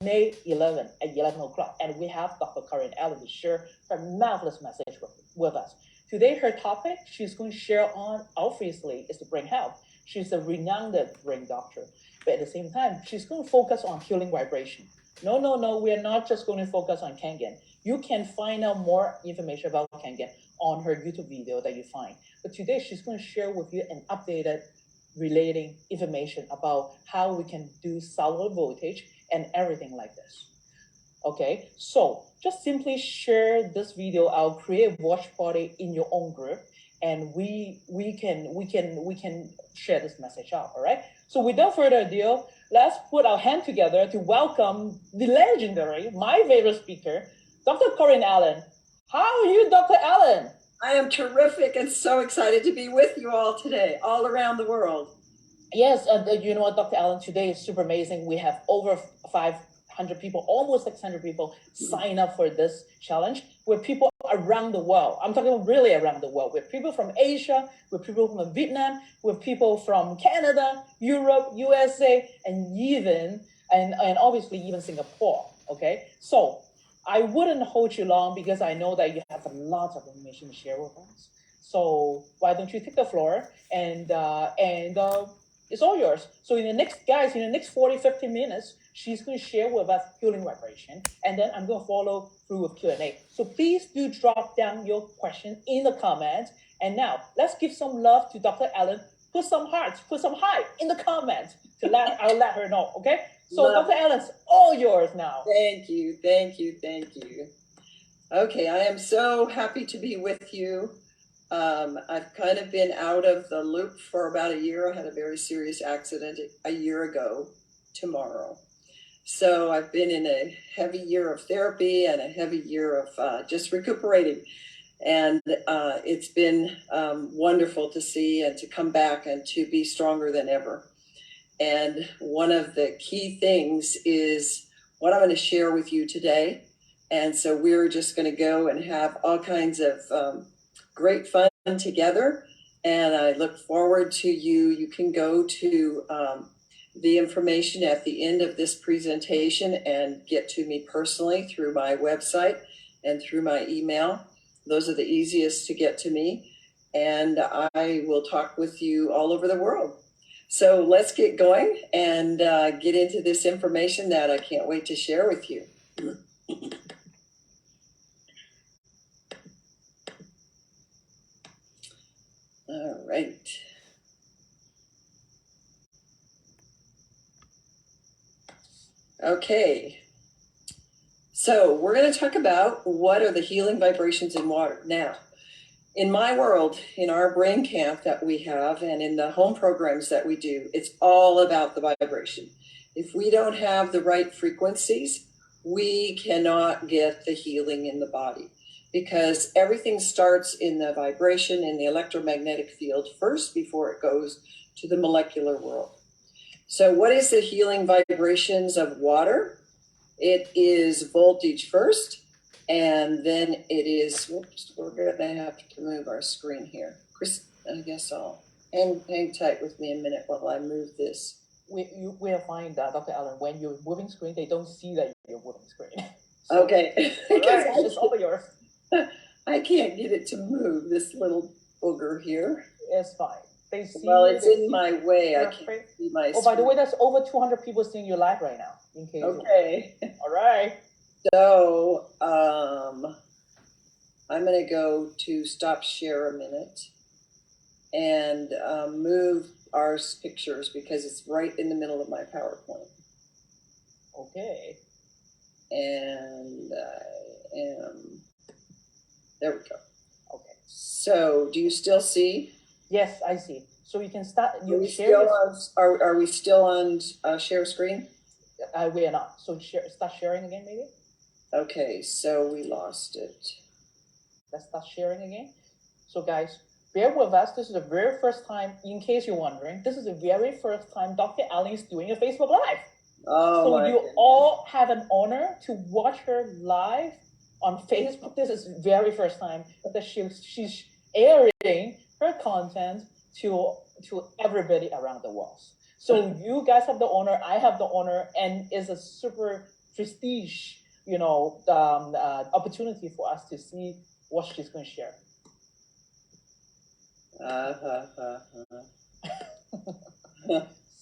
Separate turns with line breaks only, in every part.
May 11 at 11 o'clock. And we have Dr. Corine Allen to share her marvelous message with us. Today, her topic she's going to share on, obviously, is the brain health. She's a renowned brain doctor. But at the same time, she's going to focus on healing vibration. No, we are not just going to focus on Kangen. You can find out more information about Kangen on her YouTube video that you find. But today, she's going to share with you an updated relating information about how we can do cellular voltage and everything like this. Okay, so just simply share this video out, create a watch party in your own group, and we can share this message out. All right. So without further ado, let's put our hand together to welcome the legendary, my favorite speaker, Dr. Corine Allen. How are you, Dr. Allen?
I am terrific and so excited to be with you all today, all around the world.
Yes, you know what, Dr. Allen, today is super amazing. We have over 500 people, almost 600 people sign up for this challenge with people around the world. I'm talking really around the world, with people from Asia, with people from Vietnam, with people from Canada, Europe, USA, and even, and obviously even Singapore, okay? So I wouldn't hold you long because I know that you have a lot of information to share with us. So why don't you take the floor and it's all yours. So in the next 40, 50 minutes, she's going to share with us healing vibration, and then I'm going to follow through with Q&A. So please do drop down your question in the comments. And now let's give some love to Dr. Allen. Put some hearts, put some hi in the comments I'll let her know. Okay. So Dr. Allen's all yours now.
Thank you. Okay, I am so happy to be with you. I've kind of been out of the loop for about a year. I had a very serious accident a year ago tomorrow. So I've been in a heavy year of therapy and a heavy year of just recuperating. And it's been wonderful to see and to come back and to be stronger than ever. And one of the key things is what I'm going to share with you today. And so we're just going to go and have all kinds of great fun together. And I look forward to you. You can go to the information at the end of this presentation and get to me personally through my website and through my email. Those are the easiest to get to me. And I will talk with you all over the world. So let's get going and get into this information that I can't wait to share with you. All right. Okay. So we're going to talk about what are the healing vibrations in water. Now, in my world, in our brain camp that we have and in the home programs that we do, it's all about the vibration. If we don't have the right frequencies, we cannot get the healing in the body, because everything starts in the vibration in the electromagnetic field first before it goes to the molecular world. So what is the healing vibrations of water? It is voltage first, and then it is, whoops, we're going to have to move our screen here. Chris, I guess I'll hang tight with me a minute while I move this.
We are fine, Dr. Allen. When you're moving screen, they don't see that you're moving screen.
So, okay.
All right, it's all yours.
I can't get it to move, this little booger here.
It's fine. They see.
Well, it's in my way. I can't see my screen.
Oh, by the way, there's over 200 people seeing you live right now. In case.
Okay.
All right.
So I'm going to go to stop share a minute and move our pictures because it's right in the middle of my PowerPoint.
Okay.
And there we go.
Okay.
So do you still see?
Yes, I see. So you can start.
Are we still on share screen?
We are not. So start sharing again, maybe.
Okay, so we lost it.
Let's start sharing again. So guys, bear with us. This is the very first time, in case you're wondering, this is the very first time Dr. Allen is doing a Facebook Live.
Oh,
so you all have an honor to watch her live on Facebook. This is the very first time that she's airing her content to everybody around the world. So you guys have the honor, I have the honor, and it's a super prestige, opportunity for us to see what she's going to share.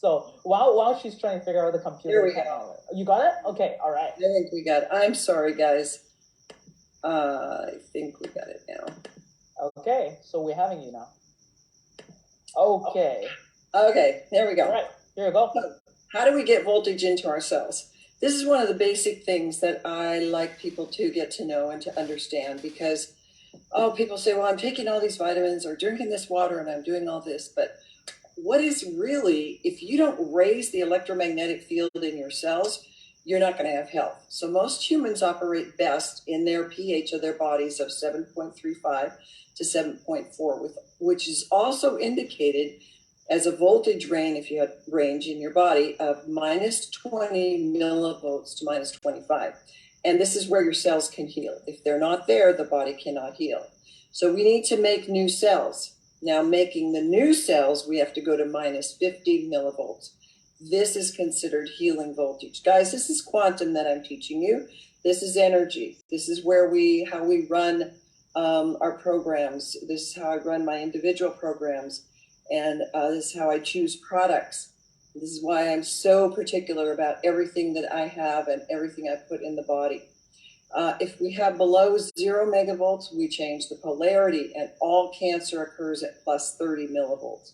So while she's trying to figure out the computer,
here we go.
You got it? Okay, all right.
I think we got it. I'm sorry, guys. I think we got it now.
Okay, so we're having you now. Okay.
Okay, there we go.
All right, here we go.
So, how do we get voltage into our cells? This is one of the basic things that I like people to get to know and to understand, because, people say, well, I'm taking all these vitamins or drinking this water and I'm doing all this, but what is really, if you don't raise the electromagnetic field in your cells, you're not going to have health. So most humans operate best in their pH of their bodies of 7.35 to 7.4, which is also indicated as a voltage range, if you have range in your body, of minus 20 millivolts to minus 25. And this is where your cells can heal. If they're not there, the body cannot heal. So we need to make new cells. Now, making the new cells, we have to go to minus 50 millivolts. This is considered healing voltage. Guys, this is quantum that I'm teaching you. This is energy. This is how we run our programs. This is how I run my individual programs. And this is how I choose products. This is why I'm so particular about everything that I have and everything I put in the body. If we have below 0 megavolts, we change the polarity, and all cancer occurs at plus 30 millivolts.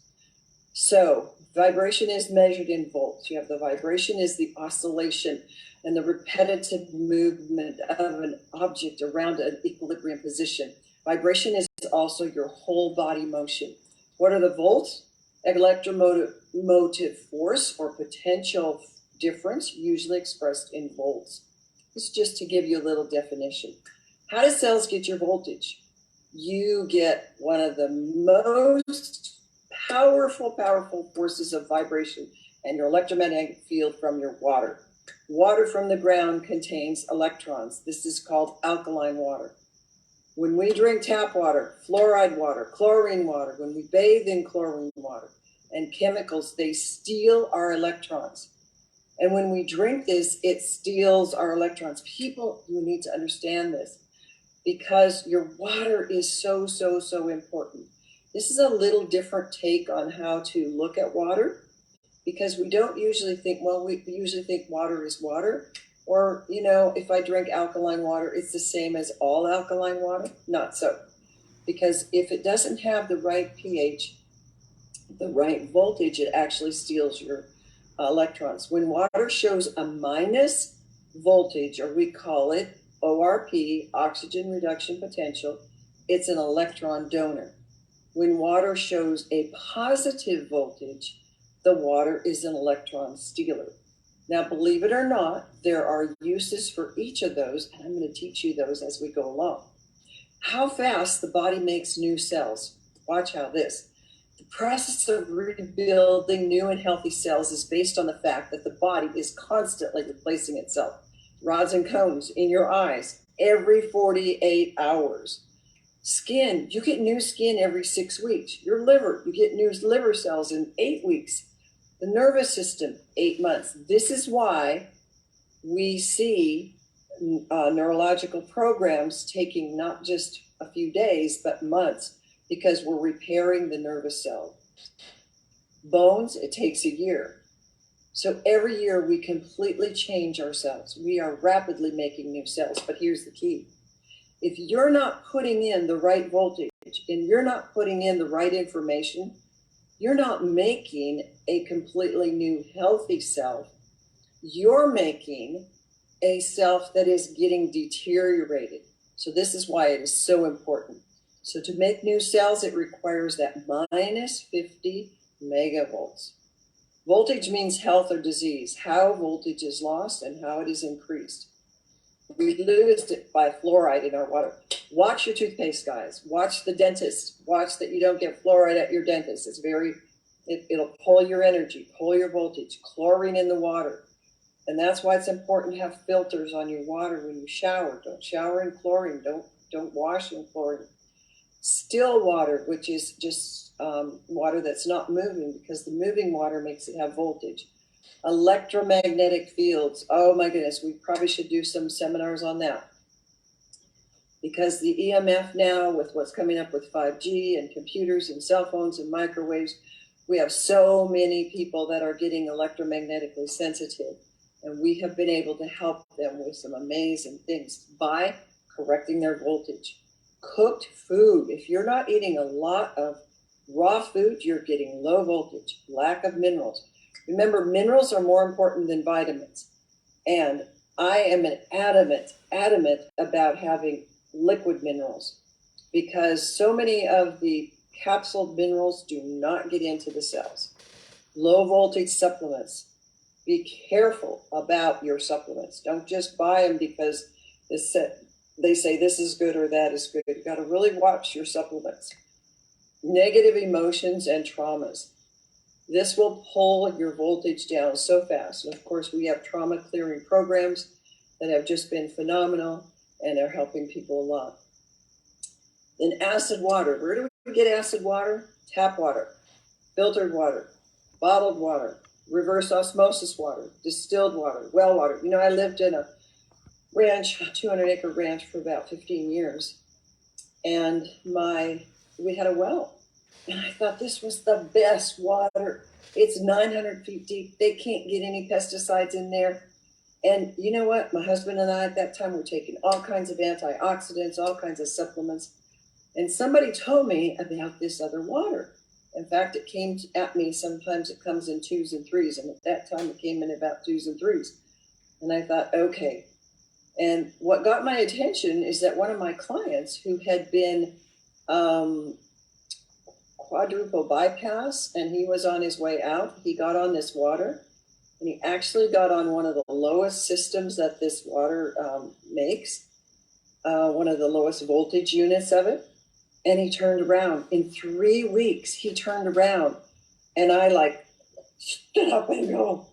So vibration is measured in volts. You have the vibration is the oscillation and the repetitive movement of an object around an equilibrium position. Vibration is also your whole body motion. What are the volts? Electromotive force or potential difference, usually expressed in volts. This is just to give you a little definition. How do cells get your voltage? You get one of the most powerful forces of vibration and your electromagnetic field from your water. Water from the ground contains electrons. This is called alkaline water. When we drink tap water, fluoride water, chlorine water, when we bathe in chlorine water and chemicals, they steal our electrons. And when we drink this, it steals our electrons. People, you need to understand this, because your water is so important. This is a little different take on how to look at water, because we don't usually think, we usually think water is water. Or, if I drink alkaline water, it's the same as all alkaline water. Not so. Because if it doesn't have the right pH, the right voltage, it actually steals your electrons. When water shows a minus voltage, or we call it ORP, oxygen reduction potential, it's an electron donor. When water shows a positive voltage, the water is an electron stealer. Now, believe it or not, there are uses for each of those, and I'm going to teach you those as we go along. How fast the body makes new cells. Watch how this. The process of rebuilding new and healthy cells is based on the fact that the body is constantly replacing itself. Rods and cones in your eyes every 48 hours. Skin, you get new skin every 6 weeks. Your liver, you get new liver cells in 8 weeks. The nervous system, 8 months. This is why we see neurological programs taking not just a few days, but months, because we're repairing the nervous cell. Bones, it takes a year. So every year we completely change ourselves. We are rapidly making new cells, but here's the key. If you're not putting in the right voltage and you're not putting in the right information, you're not making a completely new healthy self. You're making a self that is getting deteriorated. So this is why it is so important. So to make new cells, it requires that minus 50 megavolts. Voltage means health or disease, how voltage is lost and how it is increased. We lose it by fluoride in our water. Watch your toothpaste, guys. Watch the dentist. Watch that you don't get fluoride at your dentist. It'll pull your energy, pull your voltage, chlorine in the water. And that's why it's important to have filters on your water when you shower. Don't shower in chlorine. Don't wash in chlorine. Still water, which is just water that's not moving, because the moving water makes it have voltage. Electromagnetic fields. Oh my goodness, we probably should do some seminars on that. Because the EMF now, with what's coming up with 5G and computers and cell phones and microwaves, we have so many people that are getting electromagnetically sensitive. And we have been able to help them with some amazing things by correcting their voltage. Cooked food. If you're not eating a lot of raw food, you're getting low voltage, lack of minerals. Remember, minerals are more important than vitamins. And I am an adamant about having liquid minerals, because so many of the capsuled minerals do not get into the cells. Low voltage supplements. Be careful about your supplements. Don't just buy them because they say this is good or that is good. You got to really watch your supplements. Negative emotions and traumas. This will pull your voltage down so fast. And of course, we have trauma clearing programs that have just been phenomenal and are helping people a lot. Then acid water. Where do we get acid water? Tap water, filtered water, bottled water, reverse osmosis water, distilled water, well water. You know, I lived in a ranch, a 200-acre ranch for about 15 years. And we had a well. And I thought this was the best water. It's 900 feet deep. They can't get any pesticides in there. And you know what? My husband and I at that time were taking all kinds of antioxidants, all kinds of supplements. And somebody told me about this other water. In fact, it came at me. Sometimes it comes in 2s and 3s. And at that time, it came in about 2s and 3s. And I thought, okay. And what got my attention is that one of my clients who had been quadruple bypass, and he was on his way out, he got on this water. And he actually got on one of the lowest systems that this water makes, one of the lowest voltage units of it. And he turned around. In 3 weeks, he turned around. And I stood up and go,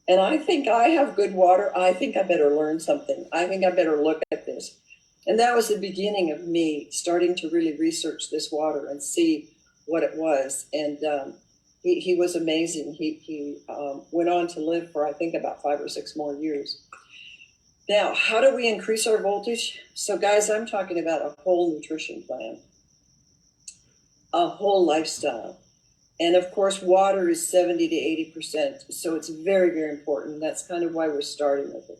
and I think I have good water. I think I better learn something. I think I better look at this. And that was the beginning of me starting to really research this water and see what it was. And he was amazing. He went on to live for, I think, about 5 or 6 more years. Now, how do we increase our voltage? So guys, I'm talking about a whole nutrition plan, a whole lifestyle. And of course, water is 70 to 80%. So it's very, very important. That's kind of why we're starting with it.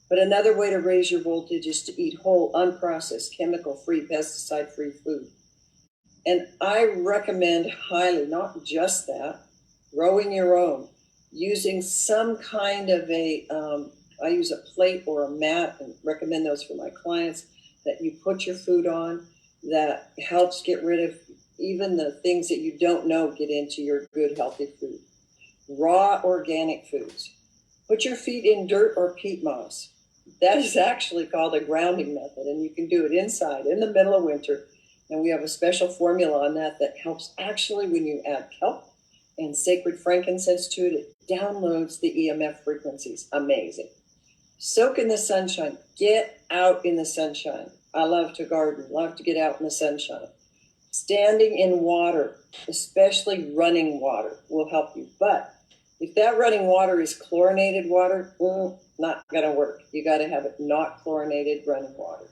But another way to raise your voltage is to eat whole, unprocessed, chemical-free, pesticide-free food. And I recommend highly, not just that, growing your own, using some kind of I use a plate or a mat, and recommend those for my clients, that you put your food on, that helps get rid of even the things that you don't know get into your good, healthy food. Raw organic foods. Put your feet in dirt or peat moss. That is actually called a grounding method, and you can do it inside in the middle of winter. And we have a special formula on that helps actually when you add kelp and sacred frankincense to it, it downloads the EMF frequencies. Amazing. Soak in the sunshine. Get out in the sunshine. I love to garden, love to get out in the sunshine. Standing in water, especially running water, will help you. But if that running water is chlorinated water, not going to work. You got to have it not chlorinated running water.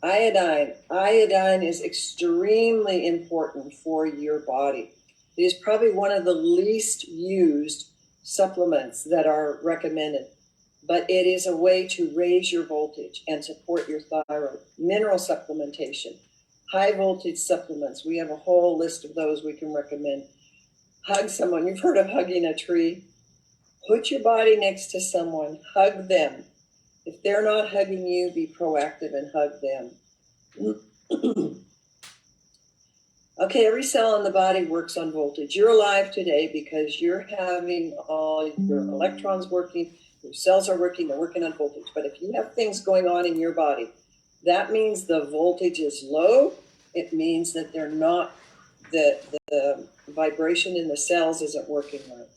Iodine is extremely important for your body. It is probably one of the least used supplements that are recommended, but it is a way to raise your voltage and support your thyroid. Mineral supplementation, high voltage supplements. We have a whole list of those we can recommend. Hug someone. You've heard of hugging a tree. Put your body next to someone. Hug them. If they're not hugging you, be proactive and hug them. Okay, every cell in the body works on voltage. You're alive today because you're having all your electrons working, your cells are working, they're working on voltage. But if you have things going on in your body, that means the voltage is low. It means that they're not, the vibration in the cells isn't working right.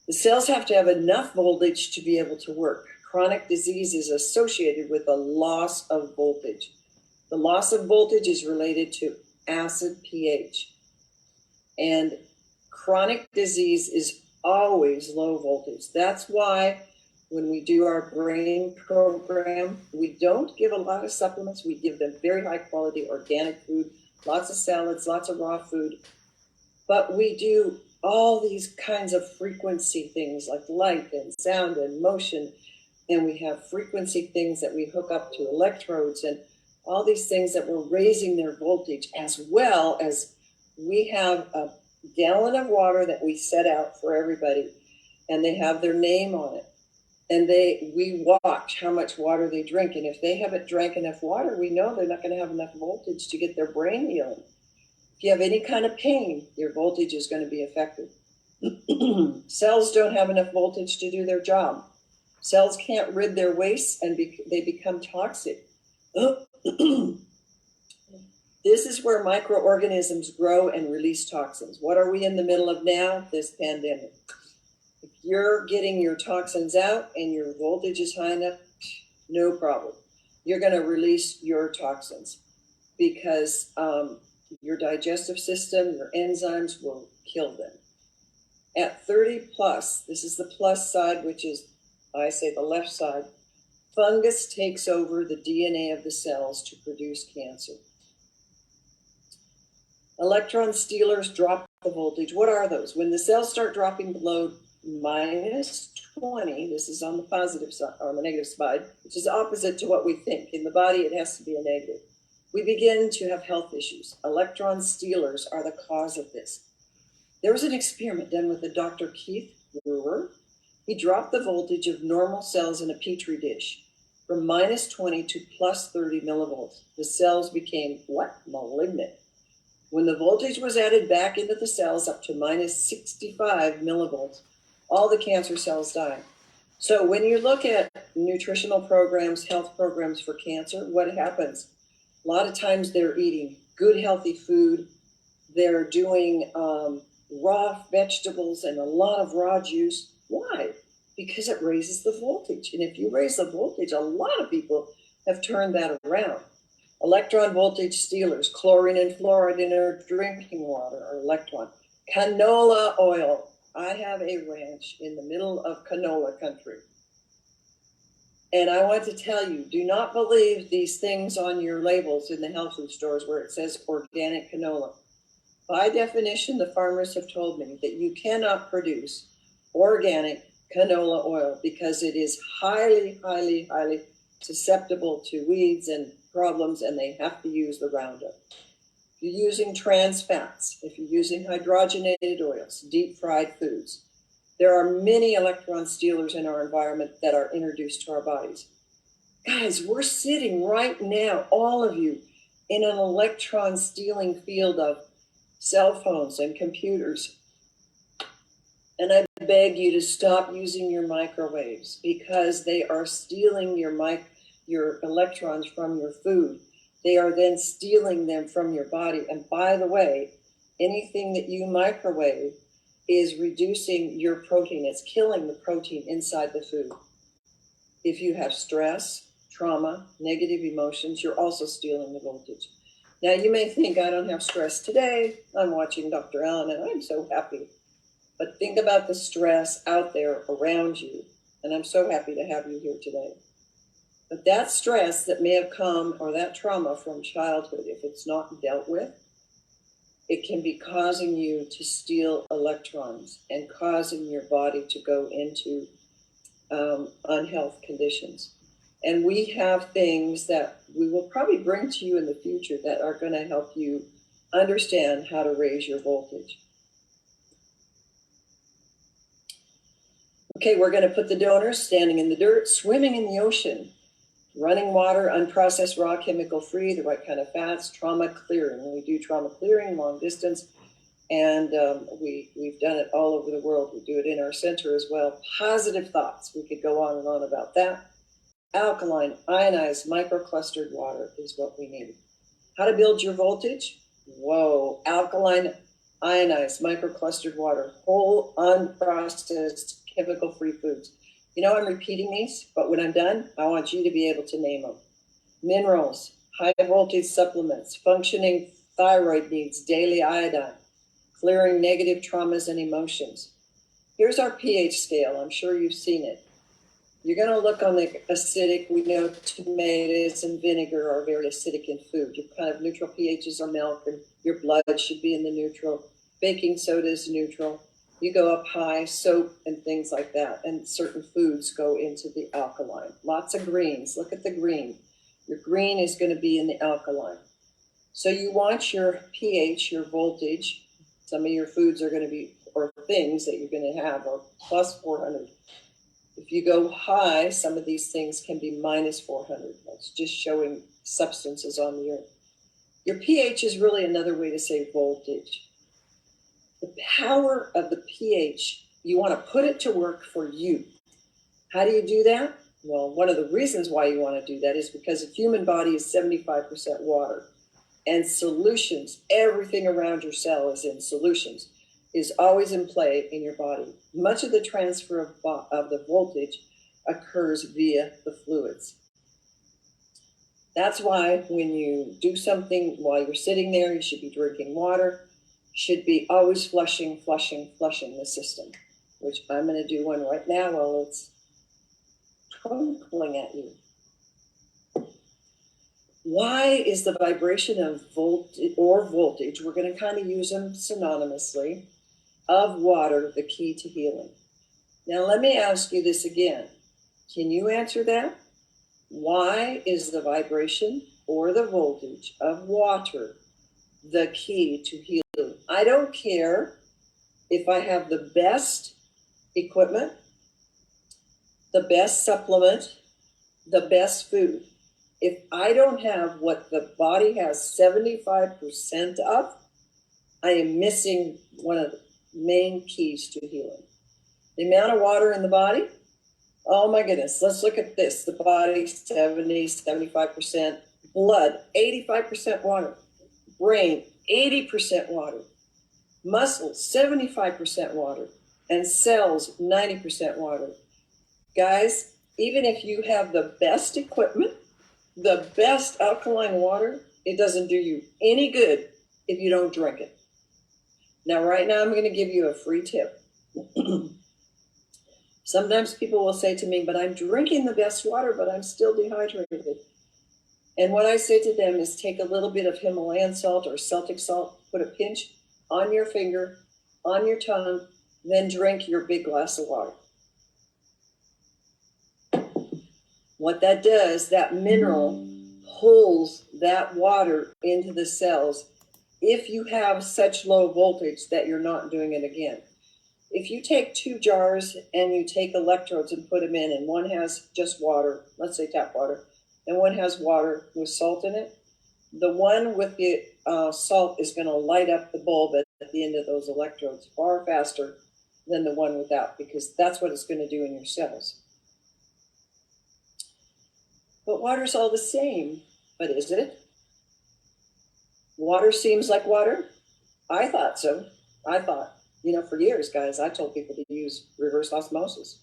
The cells have to have enough voltage to be able to work. Chronic disease is associated with a loss of voltage. The loss of voltage is related to acid pH. And chronic disease is always low voltage. That's why when we do our brain program, we don't give a lot of supplements. We give them very high quality organic food, lots of salads, lots of raw food. But we do all these kinds of frequency things like light and sound and motion. And we have frequency things that we hook up to electrodes and all these things that we're raising their voltage, as well as we have a gallon of water that we set out for everybody, and they have their name on it. And we watch how much water they drink. And if they haven't drank enough water, we know they're not going to have enough voltage to get their brain healing. If you have any kind of pain, your voltage is going to be affected. Cells don't have enough voltage to do their job. Cells can't rid their waste, and they become toxic. This is where microorganisms grow and release toxins. What are we in the middle of now? This pandemic. If you're getting your toxins out and your voltage is high enough, no problem. You're going to release your toxins because your digestive system, your enzymes will kill them. At 30 plus, this is the plus side, which is, I say, the left side, fungus takes over the DNA of the cells to produce cancer. Electron stealers drop the voltage. What are those? When the cells start dropping below minus 20, this is on the positive side, or on the negative side, which is opposite to what we think. In the body, it has to be a negative. We begin to have health issues. Electron stealers are the cause of this. There was an experiment done with a Dr. Keith Brewer. He dropped the voltage of normal cells in a petri dish from minus 20 to plus 30 millivolts. The cells became what? Malignant. When the voltage was added back into the cells up to minus 65 millivolts, all the cancer cells died. So when you look at nutritional programs, health programs for cancer, what happens? A lot of times they're eating good, healthy food. They're doing raw vegetables and a lot of raw juice. Why? Because it raises the voltage. And if you raise the voltage, a lot of people have turned that around. Electron voltage stealers, chlorine and fluoride in our drinking water, or electron. Canola oil. I have a ranch in the middle of canola country. And I want to tell you, do not believe these things on your labels in the health food stores where it says organic canola. By definition, the farmers have told me that you cannot produce organic canola oil because it is highly, highly, highly susceptible to weeds and problems, and they have to use the Roundup. If you're using trans fats, if you're using hydrogenated oils, deep fried foods, there are many electron stealers in our environment that are introduced to our bodies. Guys, we're sitting right now, all of you, in an electron stealing field of cell phones and computers. And I beg you to stop using your microwaves because they are stealing your electrons from your food. They are then stealing them from your body. And by the way, anything that you microwave is reducing your protein. It's killing the protein inside the food. If you have stress, trauma, negative emotions, you're also stealing the voltage. Now, you may think, I don't have stress today. I'm watching Dr. Allen and I'm so happy. But think about the stress out there around you. And I'm so happy to have you here today. But that stress that may have come, or that trauma from childhood, if it's not dealt with, it can be causing you to steal electrons and causing your body to go into unhealth conditions. And we have things that we will probably bring to you in the future that are going to help you understand how to raise your voltage. Okay, we're going to put the donors standing in the dirt, swimming in the ocean, running water, unprocessed, raw, chemical-free, the right kind of fats, trauma clearing. We do trauma clearing, long distance, and we've done it all over the world. We do it in our center as well. Positive thoughts. We could go on and on about that. Alkaline, ionized, microclustered water is what we need. How to build your voltage? Whoa, alkaline, ionized, microclustered water, whole, unprocessed, chemical-free foods. You know, I'm repeating these, but when I'm done, I want you to be able to name them. Minerals, high voltage supplements, functioning thyroid needs, daily iodine, clearing negative traumas and emotions. Here's our pH scale. I'm sure you've seen it. You're going to look on the acidic. We know tomatoes and vinegar are very acidic in food. Your kind of neutral pHs are milk, and your blood should be in the neutral. Baking soda is neutral. You go up high, soap and things like that, and certain foods go into the alkaline. Lots of greens. Look at the green. Your green is going to be in the alkaline. So you want your pH, your voltage. Some of your foods are going to be, or things that you're going to have, are plus 400. If you go high, some of these things can be minus 400. That's just showing substances on the earth. Your pH is really another way to say voltage. The power of the pH, you want to put it to work for you. How do you do that? Well, one of the reasons why you want to do that is because the human body is 75% water. And solutions, everything around your cell is in solutions, is always in play in your body. Much of the transfer of the voltage occurs via the fluids. That's why when you do something while you're sitting there, you should be drinking water, should be always flushing the system, which I'm going to do one right now while it's twinkling at you. Why is the vibration of voltage, we're going to kind of use them synonymously, of water the key to healing? Now let me ask you this again. Can you answer that? Why is the vibration or the voltage of water the key to healing? I don't care if I have the best equipment, the best supplement, the best food. If I don't have what the body has 75% of, I am missing one of the main keys to healing. The amount of water in the body, oh my goodness, let's look at this. The body, 75%. Blood, 85% water. Brain, 80% water. Muscles, 75% water. And cells, 90% water. Guys, even if you have the best equipment, the best alkaline water, it doesn't do you any good if you don't drink it. Now, right now, I'm going to give you a free tip. Sometimes people will say to me, but I'm drinking the best water, but I'm still dehydrated. And what I say to them is take a little bit of Himalayan salt or Celtic salt, put a pinch on your finger, on your tongue, then drink your big glass of water. What that does, that mineral pulls that water into the cells if you have such low voltage that you're not doing it again. If you take 2 jars and you take electrodes and put them in, and one has just water, let's say tap water, and one has water with salt in it, the one with the salt is going to light up the bulb at the end of those electrodes far faster than the one without, because that's what it's going to do in your cells. But water's all the same, but is it? Water seems like water? I thought so. I thought, for years, guys, I told people to use reverse osmosis.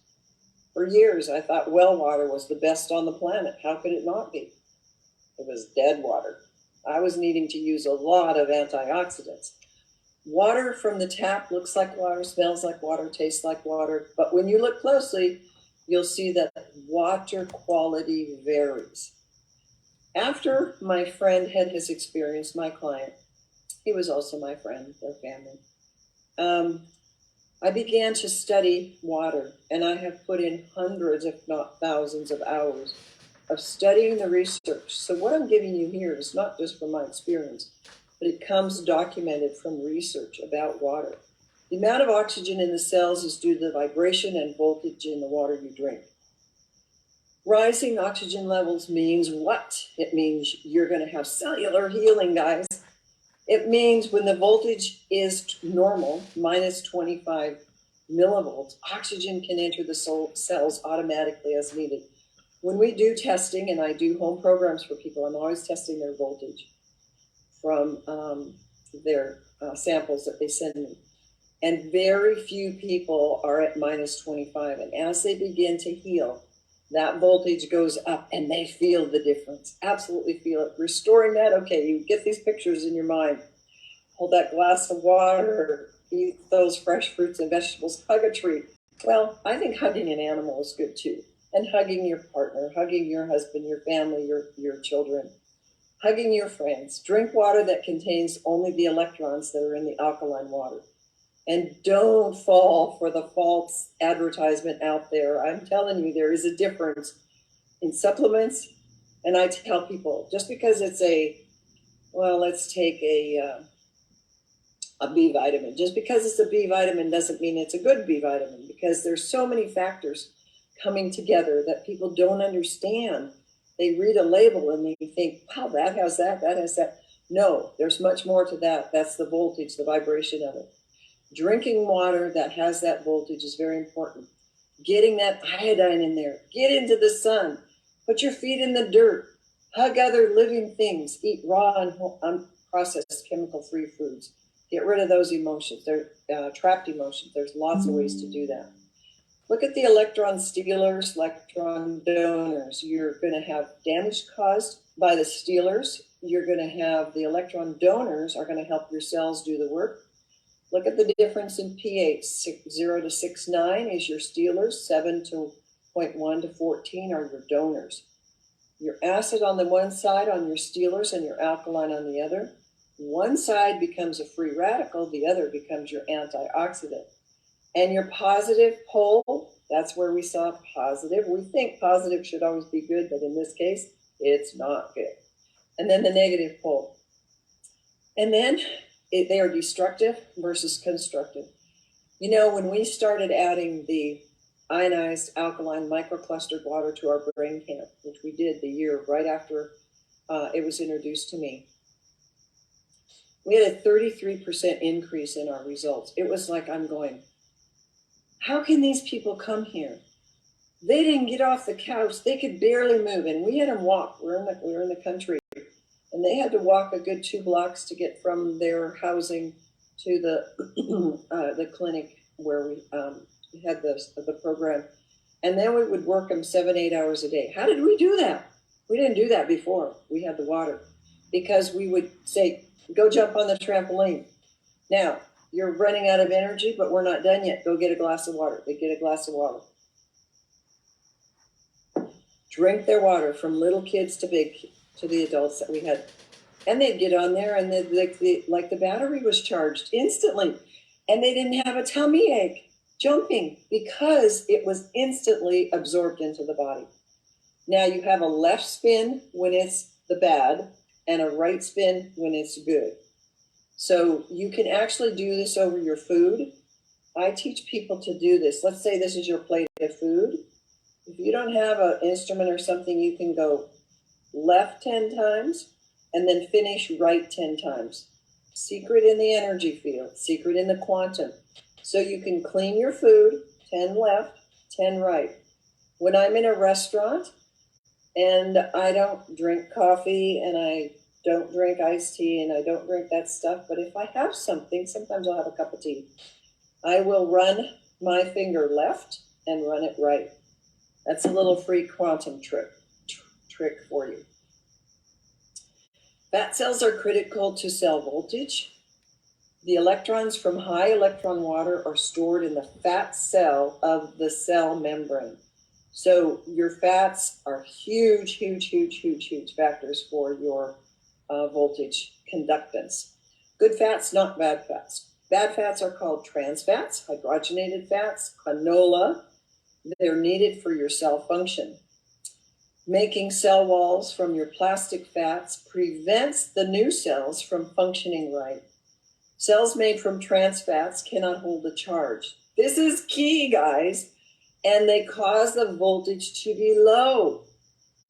For years, I thought well water was the best on the planet. How could it not be? It was dead water. I was needing to use a lot of antioxidants. Water from the tap looks like water, smells like water, tastes like water. But when you look closely, you'll see that water quality varies. After my friend had his experience, my client, he was also my friend, their family, I began to study water, and I have put in hundreds, if not thousands of hours of studying the research. So what I'm giving you here is not just from my experience, but it comes documented from research about water. The amount of oxygen in the cells is due to the vibration and voltage in the water you drink. Rising oxygen levels means what? It means you're going to have cellular healing, guys. It means when the voltage is normal, minus 25 millivolts, oxygen can enter the cells automatically as needed. When we do testing, and I do home programs for people, I'm always testing their voltage from their samples that they send me. And very few people are at minus 25. And as they begin to heal, that voltage goes up and they feel the difference. Absolutely feel it. Restoring that, okay, you get these pictures in your mind. Hold that glass of water eat those fresh fruits and vegetables, hug a tree. Well, I think hugging an animal is good too. And hugging your partner, hugging your husband, your family, your children, hugging your friends. Drink water that contains only the electrons that are in the alkaline water. And don't fall for the false advertisement out there. I'm telling you, there is a difference in supplements. And I tell people, just because it's let's take a B vitamin. Just because it's a B vitamin doesn't mean it's a good B vitamin, because there's so many factors coming together that people don't understand. They read a label and they think, wow, that has that has that. No, there's much more to that. That's the voltage, the vibration of it. Drinking water that has that voltage is very important. Getting that iodine in there. Get into the sun. Put your feet in the dirt. Hug other living things. Eat raw and unprocessed chemical-free foods. Get rid of those emotions. They're trapped emotions. There's lots of ways to do that. Look at the electron stealers, electron donors. You're going to have damage caused by the stealers. You're going to have the electron donors are going to help your cells do the work. Look at the difference in pH. 0 to 6.9 is your stealers. 7.1 to 14 are your donors. Your acid on the one side on your stealers and your alkaline on the other. One side becomes a free radical, the other becomes your antioxidant. And your positive pole, that's where we saw positive. We think positive should always be good, but in this case, it's not good. And then the negative pole. And then they are destructive versus constructive. You know, when we started adding the ionized alkaline microclustered water to our brain camp, which we did the year right after it was introduced to me, we had a 33% increase in our results. It was like, I'm going, how can these people come here? They didn't get off the couch. They could barely move. And we had them walk. We're in the country. And they had to walk a good 2 blocks to get from their housing to the clinic where we had the program. And then we would work them 7-8 hours a day. How did we do that? We didn't do that before we had the water, because we would say, go jump on the trampoline. Now, you're running out of energy, but we're not done yet. Go get a glass of water. They get a glass of water. Drink their water, from little kids to the adults that we had. And they'd get on there and like the battery was charged instantly. And they didn't have a tummy ache jumping, because it was instantly absorbed into the body. Now you have a left spin when it's the bad and a right spin when it's good. So you can actually do this over your food. I teach people to do this. Let's say this is your plate of food. If you don't have an instrument or something, you can go left 10 times and then finish right 10 times. Secret in the energy field, secret in the quantum. So you can clean your food, 10 left, 10 right. When I'm in a restaurant and I don't drink coffee and I don't drink iced tea and I don't drink that stuff, but if I have something, sometimes I'll have a cup of tea. I will run my finger left and run it right. That's a little free quantum trick for you. Fat cells are critical to cell voltage. The electrons from high electron water are stored in the fat cell of the cell membrane. So your fats are huge factors for your voltage conductance. Good fats, not bad fats. Bad fats are called trans fats, hydrogenated fats, canola. They're needed for your cell function. Making cell walls from your plastic fats prevents the new cells from functioning right. Cells made from trans fats cannot hold a charge. This is key, guys, and they cause the voltage to be low.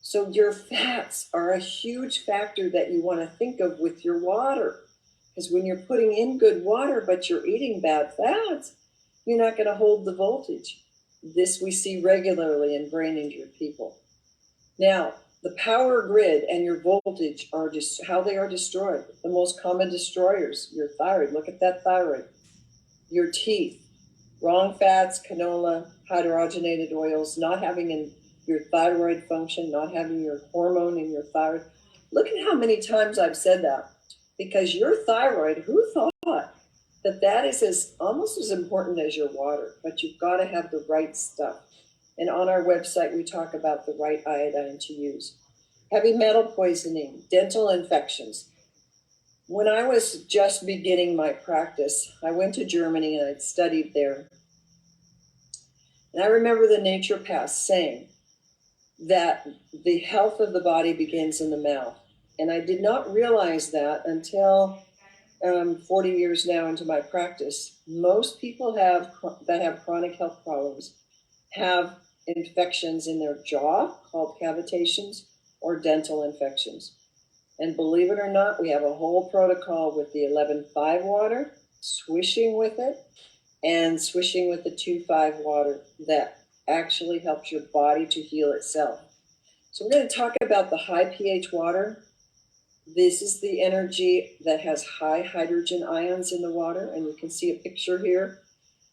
So your fats are a huge factor that you want to think of with your water. Because when you're putting in good water, but you're eating bad fats, you're not going to hold the voltage. This we see regularly in brain injured people. Now, the power grid and your voltage are just how they are destroyed. The most common destroyers, your thyroid. Look at that thyroid. Your teeth, wrong fats, canola, hydrogenated oils, not having your thyroid function, not having your hormone in your thyroid. Look at how many times I've said that. Because your thyroid, who thought But that is almost as important as your water, but you've got to have the right stuff. And on our website, we talk about the right iodine to use. Heavy metal poisoning, dental infections. When I was just beginning my practice, I went to Germany and I'd studied there. And I remember the naturopath saying that the health of the body begins in the mouth. And I did not realize that until 40 years now into my practice. Most people that have chronic health problems have infections in their jaw called cavitations or dental infections. And believe it or not, we have a whole protocol with the 11.5 water, swishing with it, and swishing with the 2.5 water that actually helps your body to heal itself. So we're going to talk about the high pH water. This is the energy that has high hydrogen ions in the water, and you can see a picture here.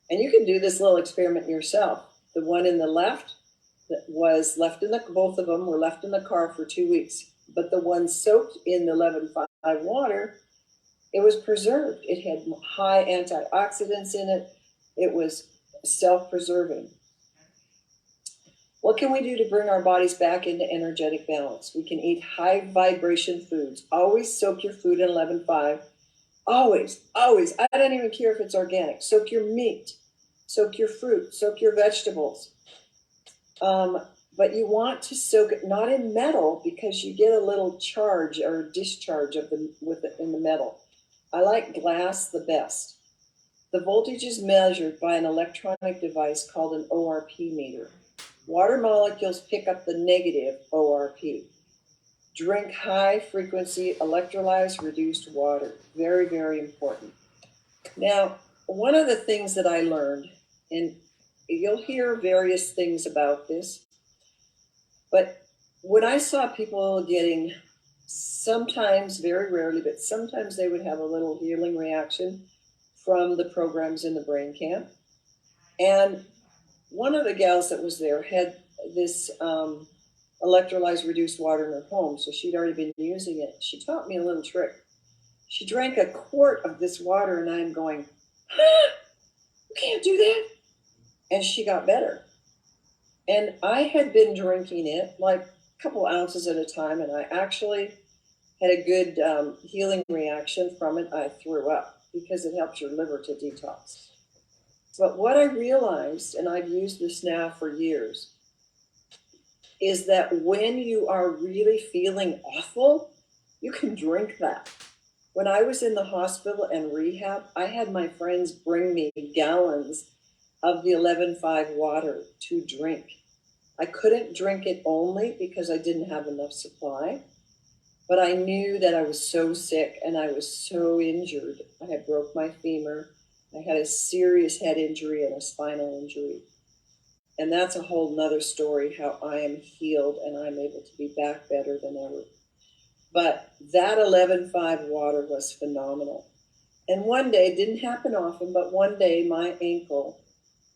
And you can do this little experiment yourself. The one in the left that was left in both of them were left in the car for 2 weeks. But the one soaked in the 11.5 water, it was preserved. It had high antioxidants in it. It was self-preserving. What can we do to bring our bodies back into energetic balance? We can eat high vibration foods. Always soak your food in 11.5. Always, always. I don't even care if it's organic. Soak your meat, soak your fruit, soak your vegetables. But you want to soak it not in metal because you get a little charge or discharge in the metal. I like glass the best. The voltage is measured by an electronic device called an ORP meter. Water molecules pick up the negative ORP. Drink high frequency electrolyzed reduced water. Very, very important. Now, one of the things that I learned, and you'll hear various things about this, but when I saw people getting, sometimes, very rarely, but sometimes they would have a little healing reaction from the programs in the brain camp. And one of the gals that was there had this electrolyzed reduced water in her home, so she'd already been using it. She taught me a little trick. She drank a quart of this water, and I'm going, you can't do that. And she got better. And I had been drinking it like a couple ounces at a time, and I actually had a good healing reaction from it. I threw up because it helps your liver to detox. But what I realized, and I've used this now for years, is that when you are really feeling awful, you can drink that. When I was in the hospital and rehab, I had my friends bring me gallons of the 11.5 water to drink. I couldn't drink it only because I didn't have enough supply, but I knew that I was so sick and I was so injured. I had broke my femur. I had a serious head injury and a spinal injury. And that's a whole nother story, how I am healed and I'm able to be back better than ever. But that 11.5 water was phenomenal. And one day, it didn't happen often, but one day my ankle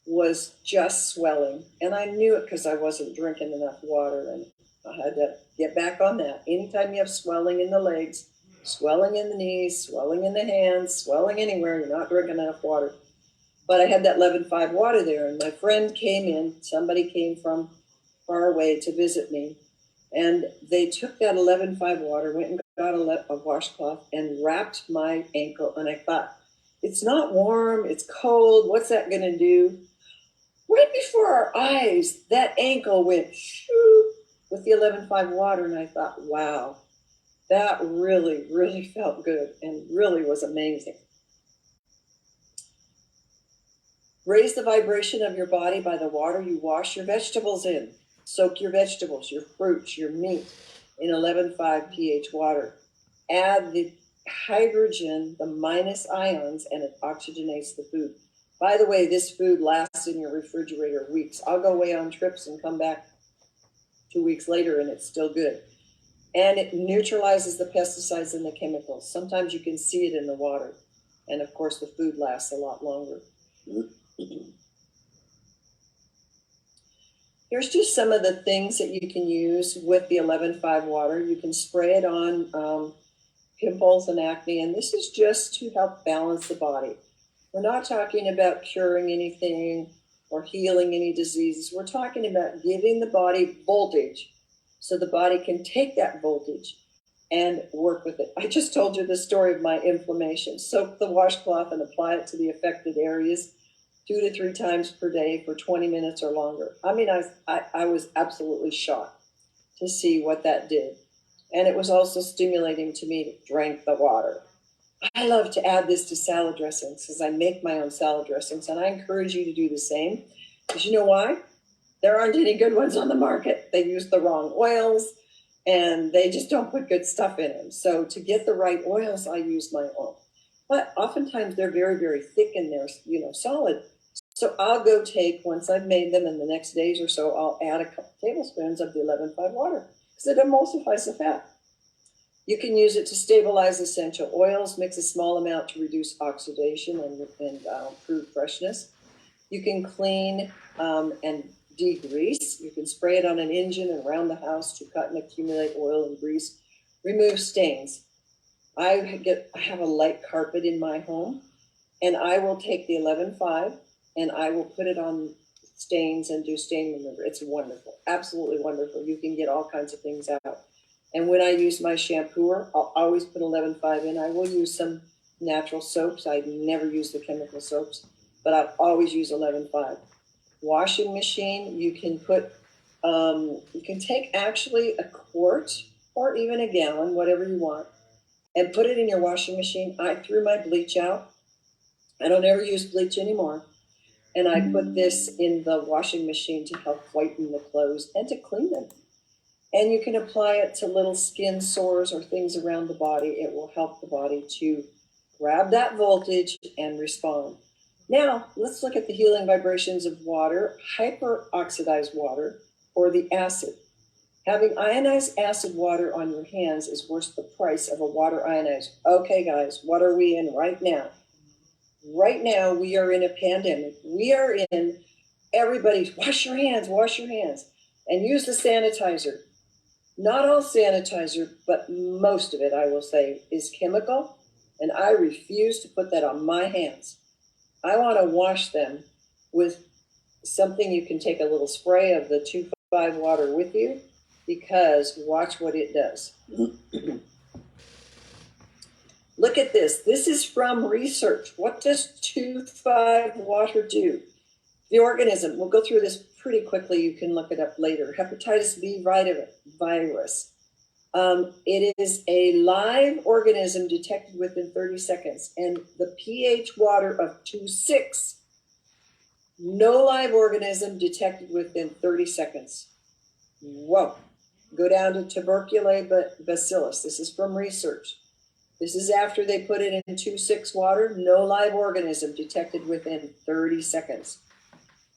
was just swelling. And I knew it because I wasn't drinking enough water, and I had to get back on that. Anytime you have swelling in the legs, swelling in the knees, swelling in the hands, swelling anywhere, you're not drinking enough water. But I had that 11.5 water there, and my friend came in. Somebody came from far away to visit me, and they took that 11.5 water, went and got a washcloth, and wrapped my ankle. And I thought, it's not warm, it's cold, what's that going to do? Right before our eyes, that ankle went shoo with the 11.5 water, and I thought, wow, that really, really felt good and really was amazing. Raise the vibration of your body by the water you wash your vegetables in. Soak your vegetables, your fruits, your meat in 11.5 pH water. Add the hydrogen, the minus ions, and it oxygenates the food. By the way, this food lasts in your refrigerator weeks. I'll go away on trips and come back 2 weeks later and it's still good. And it neutralizes the pesticides and the chemicals. Sometimes you can see it in the water. And of course, the food lasts a lot longer. Here's just some of the things that you can use with the 11.5 water. You can spray it on pimples and acne, and this is just to help balance the body. We're not talking about curing anything or healing any diseases. We're talking about giving the body voltage so the body can take that voltage and work with it. I just told you the story of my inflammation. Soak the washcloth and apply it to the affected areas 2 to 3 times per day for 20 minutes or longer. I mean, I was absolutely shocked to see what that did. And it was also stimulating to me to drink the water. I love to add this to salad dressings because I make my own salad dressings, and I encourage you to do the same. Because you know why? There aren't any good ones on the market. They use the wrong oils, and they just don't put good stuff in them. So to get the right oils, I use my own. But oftentimes they're very, very thick and they're, solid. So I'll go take, once I've made them in the next days or so, I'll add a couple tablespoons of the 11.5 water because it emulsifies the fat. You can use it to stabilize essential oils, mix a small amount to reduce oxidation and improve freshness. You can clean and degrease. You can spray it on an engine and around the house to cut and accumulate oil and grease. Remove stains. I have a light carpet in my home, and I will take the 11.5 and I will put it on stains and do stain remover. It's wonderful, absolutely wonderful. You can get all kinds of things out. And when I use my shampooer, I'll always put 11.5 in. I will use some natural soaps. I never use the chemical soaps, but I'll always use 11.5. Washing machine, you can put, you can take actually a quart or even a gallon, whatever you want, and put it in your washing machine. I threw my bleach out. I don't ever use bleach anymore. And I put this in the washing machine to help whiten the clothes and to clean them. And you can apply it to little skin sores or things around the body. It will help the body to grab that voltage and respond. Now, let's look at the healing vibrations of water, hyperoxidized water, or the acid. Having ionized acid water on your hands is worth the price of a water ionizer. Okay, guys, what are we in right now? Right now, we are in a pandemic. We are in, everybody's wash your hands, and use the sanitizer. Not all sanitizer, but most of it, I will say, is chemical, and I refuse to put that on my hands. I want to wash them with something you can take a little spray of the 2,5 water with you, because watch what it does. Look at this. This is from research. What does 2,5 water do? The organism, we'll go through this pretty quickly. You can look it up later. Hepatitis B virus. It is a live organism detected within 30 seconds. And the pH water of 2.6, no live organism detected within 30 seconds. Whoa. Go down to tuberculous bacillus. This is from research. This is after they put it in 2.6 water. No live organism detected within 30 seconds.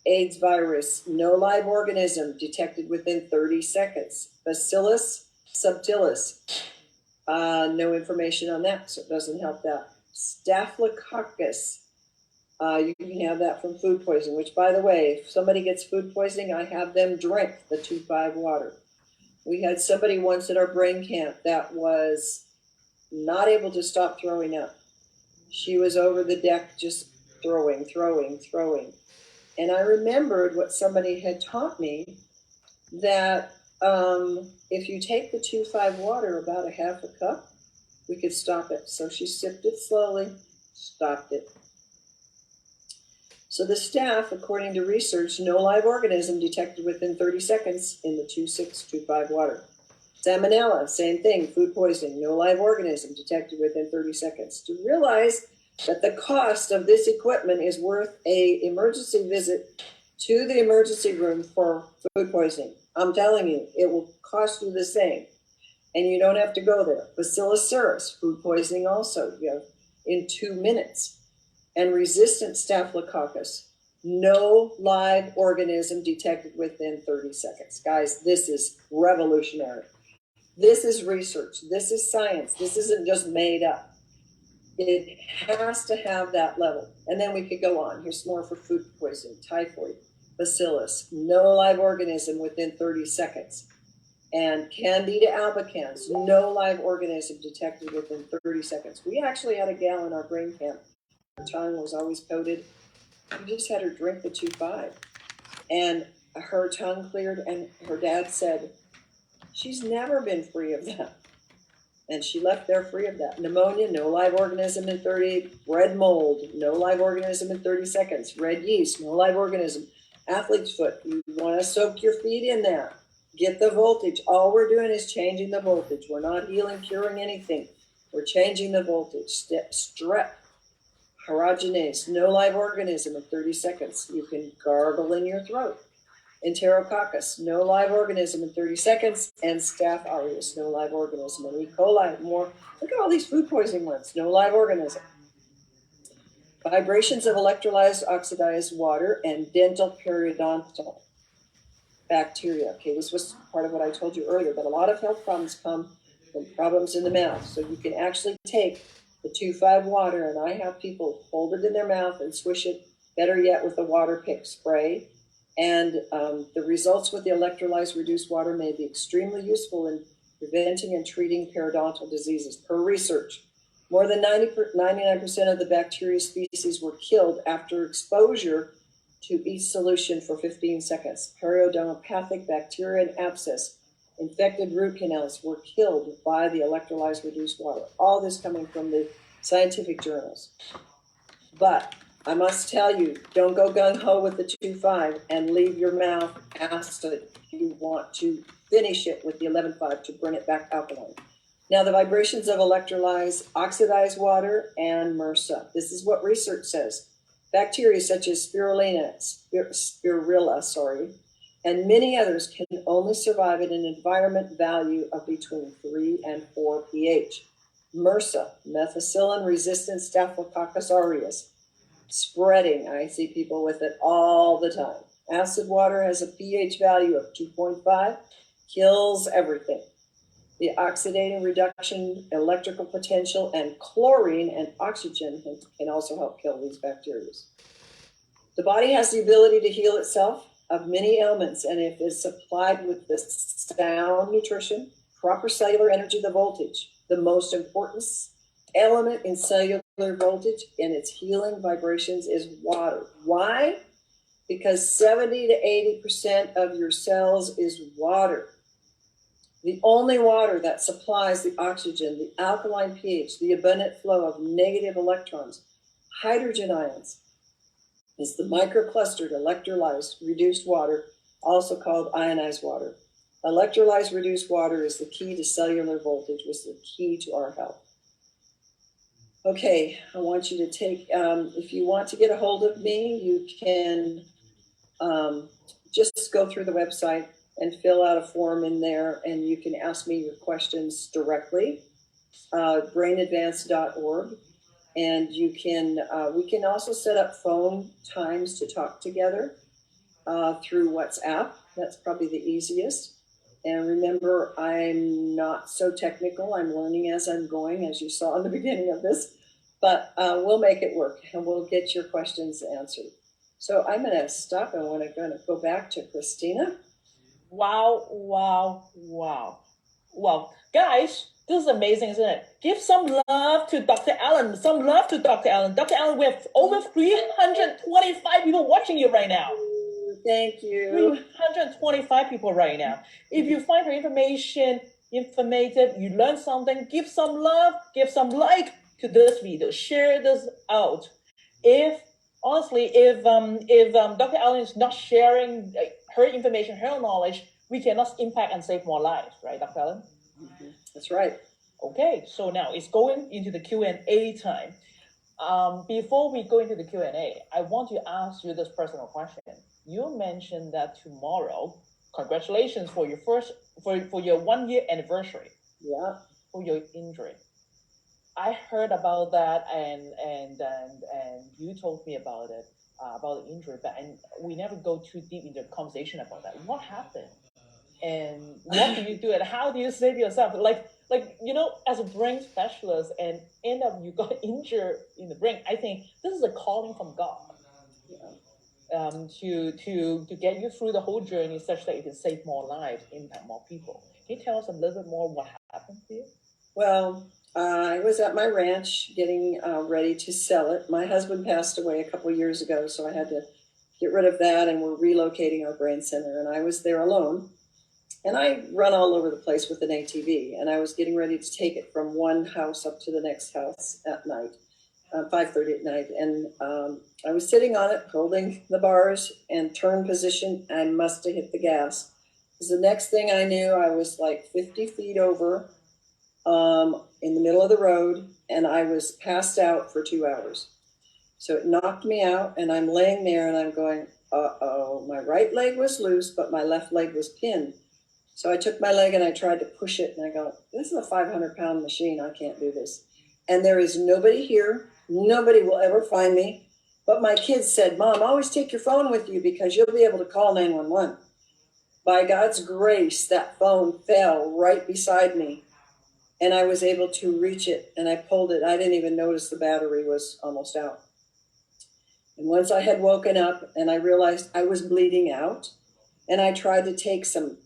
AIDS virus, no live organism detected within 30 seconds. Bacillus subtilis, no information on that, so it doesn't help that. Staphylococcus, you can have that from food poisoning, which, by the way, if somebody gets food poisoning, I have them drink the 2.5 water. We had somebody once at our brain camp that was not able to stop throwing up. She was over the deck just throwing. And I remembered what somebody had taught me, that if you take the 2.5 water, about a half a cup, we could stop it. So she sipped it slowly, stopped it. So the staph, according to research, no live organism detected within 30 seconds in the 2.6-2.5 water. Salmonella, same thing, food poisoning, no live organism detected within 30 seconds. To realize that the cost of this equipment is worth an emergency visit to the emergency room for food poisoning. I'm telling you, it will cost you the same. And you don't have to go there. Bacillus cereus, food poisoning also, you have in 2 minutes. And resistant staphylococcus, no live organism detected within 30 seconds. Guys, this is revolutionary. This is research. This is science. This isn't just made up. It has to have that level. And then we could go on. Here's more for food poisoning, typhoid, bacillus, no live organism within 30 seconds. And Candida albicans, no live organism detected within 30 seconds. We actually had a gal in our brain camp tongue was always coated. We just had her drink the 2-5, and her tongue cleared, and her dad said, she's never been free of that. And she left there free of that. Pneumonia, no live organism in 30. Red mold, no live organism in 30 seconds. Red yeast, no live organism. Athlete's foot, you want to soak your feet in there. Get the voltage. All we're doing is changing the voltage. We're not healing, curing anything. We're changing the voltage. Strep, horogenase, no live organism in 30 seconds. You can gargle in your throat. Enterococcus, no live organism in 30 seconds, and Staph aureus, no live organism, and E. coli, more. Look at all these food poisoning ones, no live organism. Vibrations of electrolyzed oxidized water and dental periodontal bacteria. Okay, this was part of what I told you earlier, that a lot of health problems come from problems in the mouth. So you can actually take the 2-5 water, and I have people hold it in their mouth and swish it, better yet with a water pick spray. And the results with the electrolyzed reduced water may be extremely useful in preventing and treating periodontal diseases. Per research, more than 99% of the bacteria species were killed after exposure to each solution for 15 seconds. Periodontopathic bacteria and abscess, infected root canals were killed by the electrolyzed reduced water. All this coming from the scientific journals. But I must tell you, don't go gung-ho with the 2-5 and leave your mouth acid. You want to finish it with the 11-5 to bring it back alkaline. Now, the vibrations of electrolyzed oxidized water and MRSA. This is what research says. Bacteria such as spirulina, and many others can only survive at an environment value of between 3 and 4 pH. MRSA, methicillin-resistant Staphylococcus aureus, spreading. I see people with it all the time. Acid water has a pH value of 2.5, kills everything. The oxidating reduction, electrical potential, and chlorine and oxygen can also help kill these bacteria. The body has the ability to heal itself of many ailments, and if it's supplied with the sound nutrition, proper cellular energy, the voltage, the most important element in cellular voltage and its healing vibrations is water. Why? Because 70 to 80% of your cells is water. The only water that supplies the oxygen, the alkaline pH, the abundant flow of negative electrons, hydrogen ions, is the microclustered electrolyzed reduced water, also called ionized water. Electrolyzed reduced water is the key to cellular voltage, was the key to our health. Okay, I want you to take, if you want to get a hold of me, you can just go through the website and fill out a form in there, and you can ask me your questions directly, brainadvance.org. And you can, we can also set up phone times to talk together through WhatsApp. That's probably the easiest. And remember, I'm not so technical. I'm learning as I'm going, as you saw in the beginning of this. But we'll make it work, and we'll get your questions answered. So I'm going to stop, and I'm going to go back to Christina.
Wow, wow, wow. Wow. Guys, this is amazing, isn't it? Give some love to Dr. Allen. Some love to Dr. Allen. Dr. Allen, we have over 325 people watching you right now.
Thank you.
325 people right now. If you find her information informative, you learn something, give some love, give some like to this video. Share this out. Honestly, if Dr. Allen is not sharing her information, her knowledge, we cannot impact and save more lives, right, Dr. Allen?
Mm-hmm. That's right.
Okay, so now it's going into the Q&A time. Before we go into the Q&A, I want to ask you this personal question. You mentioned that tomorrow, congratulations for your for your 1-year anniversary.
Yeah.
For your injury. I heard about that, and you told me about it, about the injury, but we never go too deep into the conversation about that. What happened, and what do you do, and how do you save yourself? Like as a brain specialist, and end up you got injured in the brain. I think this is a calling from God, to get you through the whole journey, such that you can save more lives, impact more people. Can you tell us a little bit more what happened to you?
Well, I was at my ranch getting ready to sell it. My husband passed away a couple years ago, so I had to get rid of that, and we're relocating our brain center. And I was there alone. And I run all over the place with an ATV, and I was getting ready to take it from one house up to the next house at night, 5:30 at night. And I was sitting on it, holding the bars and turn position. I must have hit the gas. Because the next thing I knew, I was like 50 feet over in the middle of the road, and I was passed out for 2 hours. So it knocked me out, and I'm laying there, and I'm going, uh-oh. My right leg was loose, but my left leg was pinned. So I took my leg and I tried to push it, and I go, this is a 500-pound machine. I can't do this. And there is nobody here. Nobody will ever find me. But my kids said, Mom, always take your phone with you because you'll be able to call 911. By God's grace, that phone fell right beside me, and I was able to reach it, and I pulled it. I didn't even notice the battery was almost out. And once I had woken up and I realized I was bleeding out, and I tried to take some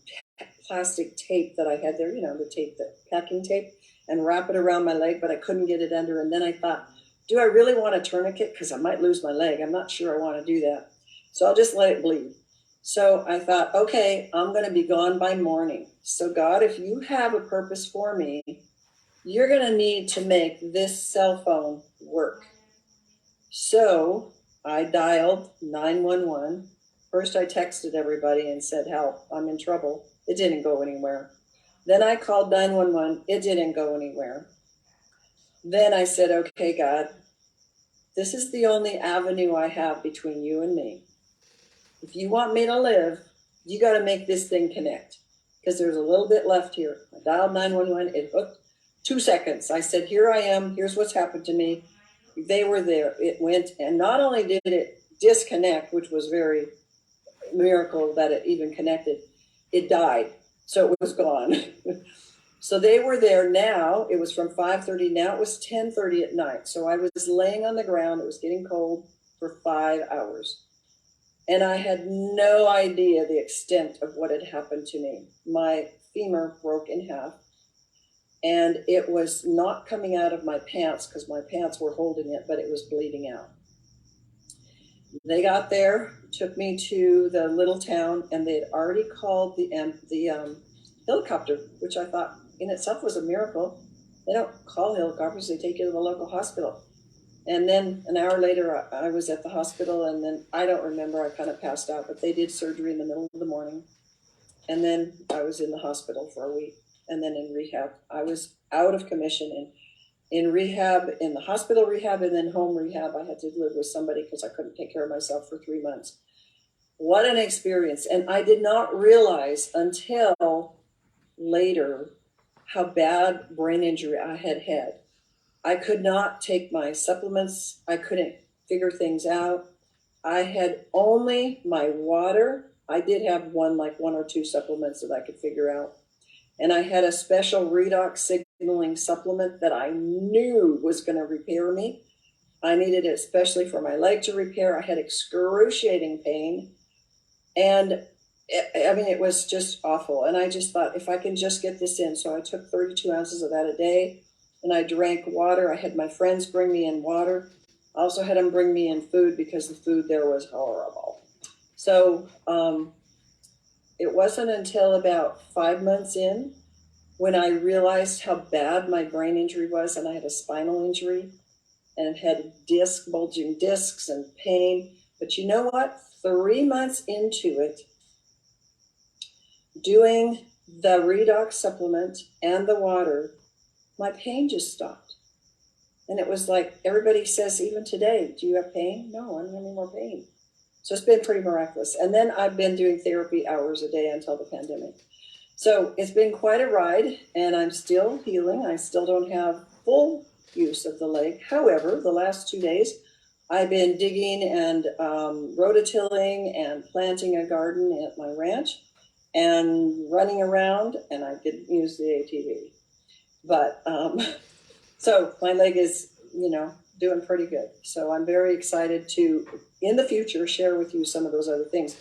plastic tape that I had there, the tape, the packing tape, and wrap it around my leg, but I couldn't get it under. And then I thought, do I really want a tourniquet? Because I might lose my leg. I'm not sure I want to do that. So I'll just let it bleed. So I thought, okay, I'm going to be gone by morning. So God, if you have a purpose for me, you're going to need to make this cell phone work. So I dialed 911. First, I texted everybody and said, help, I'm in trouble. It didn't go anywhere. Then I called 911. It didn't go anywhere. Then I said, okay, God, this is the only avenue I have between you and me. If you want me to live, you got to make this thing connect, because there's a little bit left here. I dialed 911. It hooked 2 seconds. I said, here I am. Here's what's happened to me. They were there. It went, and not only did it disconnect, which was very miracle that it even connected, it died. So it was gone. So they were there. Now it was from 5:30. Now it was 10:30 at night. So I was laying on the ground. It was getting cold for 5 hours. And I had no idea the extent of what had happened to me. My femur broke in half, and it was not coming out of my pants because my pants were holding it, but it was bleeding out. They got there, took me to the little town, and they had already called the helicopter, which I thought in itself was a miracle. They don't call helicopters, they take you to the local hospital. And then an hour later, I was at the hospital, and then I don't remember, I kind of passed out, but they did surgery in the middle of the morning. And then I was in the hospital for a week, and then in rehab. I was out of commission, and in rehab, in the hospital rehab, and then home rehab. I had to live with somebody because I couldn't take care of myself for 3 months. What an experience. And I did not realize until later how bad brain injury I had had. I could not take my supplements. I couldn't figure things out. I had only my water. I did have one or two supplements that I could figure out. And I had a special redox signaling supplement that I knew was going to repair me. I needed it especially for my leg to repair. I had excruciating pain. And it was just awful. And I just thought, if I can just get this in. So I took 32 ounces of that a day, and I drank water. I had my friends bring me in water. I also had them bring me in food because the food there was horrible. So it wasn't until about 5 months in when I realized how bad my brain injury was, and I had a spinal injury and had bulging discs and pain. But you know what? 3 months into it, doing the redox supplement and the water, my pain just stopped. And it was like everybody says, even today, do you have pain? No, I don't have any more pain. So it's been pretty miraculous. And then I've been doing therapy hours a day until the pandemic. So it's been quite a ride, and I'm still healing. I still don't have full use of the leg. However, the last 2 days, I've been digging and rototilling and planting a garden at my ranch and running around, and I didn't use the ATV. But so my leg is, doing pretty good. So I'm very excited to, in the future, share with you some of those other things,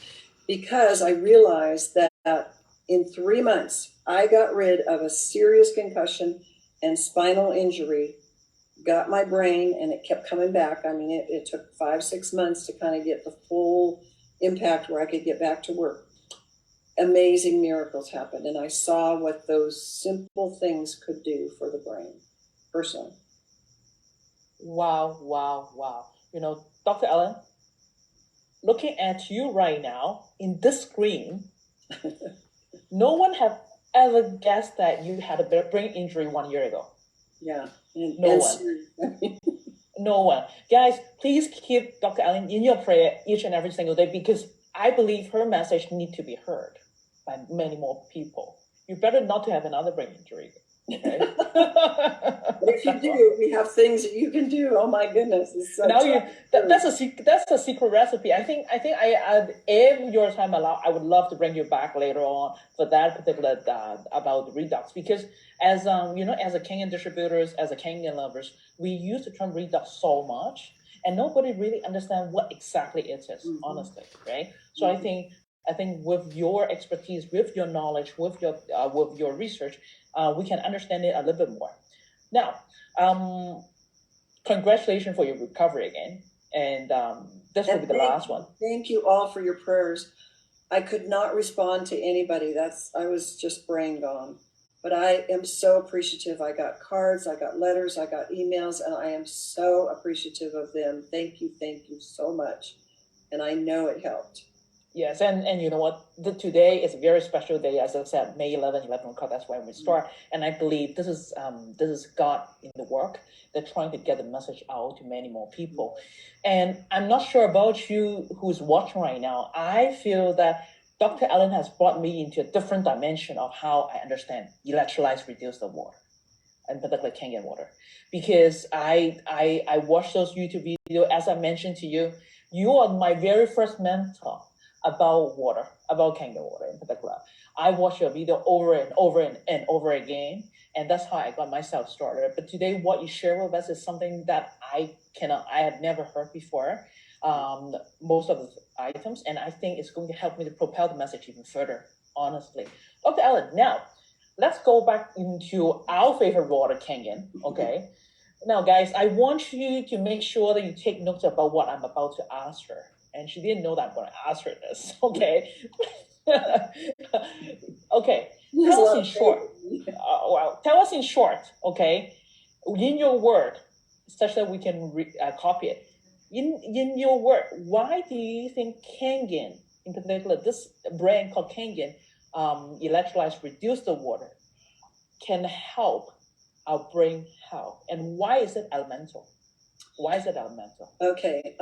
because I realized that in 3 months, I got rid of a serious concussion and spinal injury got my brain, and it kept coming back. I mean, it took 5-6 months to kind of get the full impact where I could get back to work. Amazing miracles happened, and I saw what those simple things could do for the brain, personally.
Wow, wow, wow. You know, Dr. Ellen, looking at you right now in this screen, no one have ever guessed that you had a brain injury 1 year ago.
Yeah.
No one. No one. Guys, please keep Dr. Ellen in your prayer each and every single day, because I believe her message needs to be heard by many more people. You better not to have another brain injury. Okay?
But if you do, we have things that you can do. Oh my goodness! It's so
now that's a secret recipe. I think if your time allow, I would love to bring you back later on for that particular about Redux, because as you know, as a Kangen distributors, as a Kangen lovers, we use the term Redux so much, and nobody really understands what exactly it is. Honestly, right? So I think with your expertise, with your knowledge, with your research, we can understand it a little bit more. Now, congratulations for your recovery again, and this will be the last one.
Thank you all for your prayers. I could not respond to anybody. I was just brain gone. But I am so appreciative. I got cards, I got letters, I got emails, and I am so appreciative of them. Thank you so much. And I know it helped.
Yes, and you know what? Today is a very special day. As I said, May 11 o'clock, that's when we start. And I believe this is God in the work. They're trying to get the message out to many more people. And I'm not sure about you who's watching right now. I feel that Dr. Ellen has brought me into a different dimension of how I understand electrolytes reduce the water, and particularly Kangen water. Because I watched those YouTube videos. As I mentioned to you, you are my very first mentor about water, about Kangen water in particular. I watched your video over and over again, and that's how I got myself started. But today, what you share with us is something that I have never heard before. Most of the items, and I think it's going to help me to propel the message even further, honestly. Dr. Ellen, now let's go back into our favorite water, Kangen, okay? Now, guys, I want you to make sure that you take notes about what I'm about to ask her. And she didn't know that I'm going to ask her this, okay? Okay, tell us in short. Tell us in short, okay? In your word, such that we can copy it. In your word, why do you think Kangen, in particular, this brand called Kangen, electrolytes reduce the water, can help our brain health? And why is it elemental? Why is it elemental?
Okay.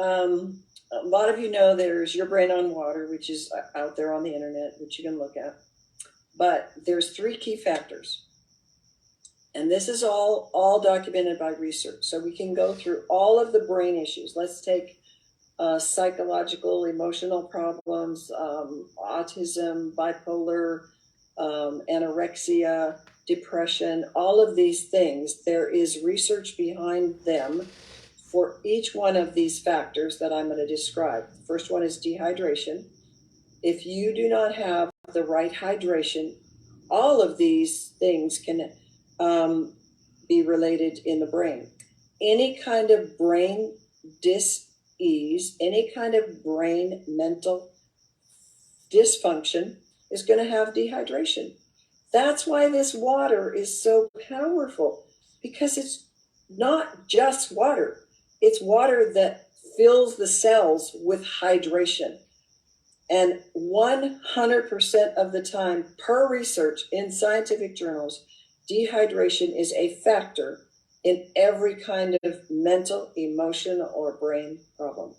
A lot of you know there's Your Brain on Water, which is out there on the internet, which you can look at. But there's 3 key factors. And this is all documented by research. So we can go through all of the brain issues. Let's take psychological, emotional problems, autism, bipolar, anorexia, depression, all of these things. There is research behind them for each one of these factors that I'm going to describe. The first one is dehydration. If you do not have the right hydration, all of these things can be related in the brain. Any kind of brain dis-ease, any kind of brain mental dysfunction is going to have dehydration. That's why this water is so powerful, because it's not just water. It's water that fills the cells with hydration. And 100% of the time, per research in scientific journals, dehydration is a factor in every kind of mental, emotion, or brain problem.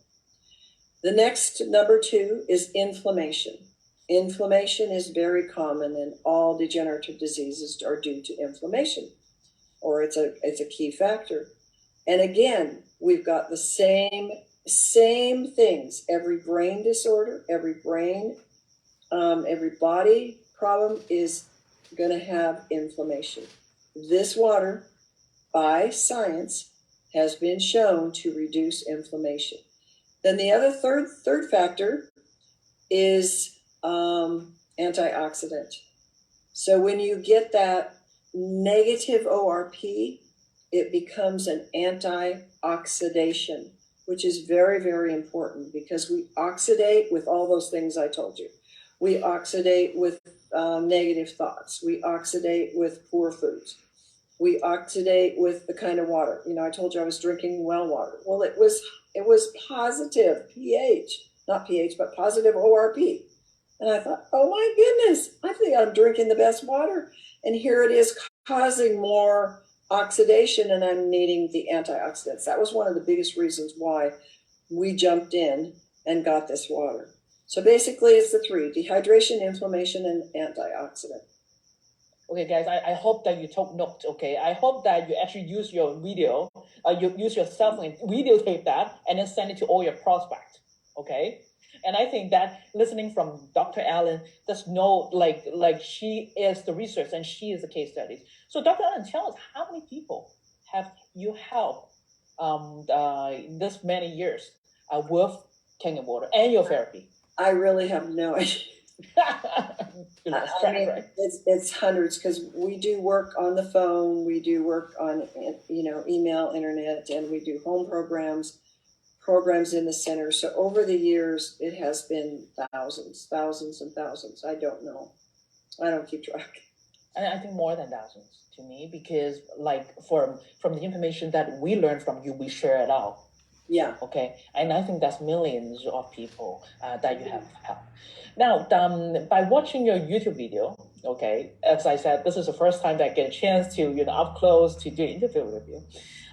The next, number 2, is inflammation. Inflammation is very common, and all degenerative diseases are due to inflammation, or it's a key factor. And again, we've got the same things. Every brain disorder, every body problem is going to have inflammation. This water, by science, has been shown to reduce inflammation. Then the other third factor is antioxidant. So when you get that negative ORP, it becomes an antioxidation, which is very, very important because we oxidate with all those things I told you. We oxidate with negative thoughts. We oxidate with poor foods. We oxidate with the kind of water. You know, I told you I was drinking well water. Well, it was positive pH, not pH, but positive ORP. And I thought, oh my goodness, I think I'm drinking the best water. And here it is causing more oxidation, and I'm needing the antioxidants. That was one of the biggest reasons why we jumped in and got this water. So basically it's the three: dehydration, inflammation, and antioxidant.
Okay, guys, I hope that you took notes, okay? I hope that you actually use your video, you use your cell phone, videotape that, and then send it to all your prospects, okay? And I think that listening from Dr. Allen, there's no, like she is the research and she is the case studies. So Dr. Allen, tell us, how many people have you helped this many years with Kangen water and your therapy?
I really have no idea. I mean, it's hundreds, because we do work on the phone, we do work on, you know, email, internet, and we do home programs in the center. So over the years, it has been thousands and thousands. I don't know. I don't keep track.
I think more than thousands to me, because like from the information that we learn from you, we share it out.
Yeah.
Okay. And I think that's millions of people that you have helped. Now, by watching your YouTube video, okay, as I said, this is the first time that I get a chance to, you know, up close to do an interview with you.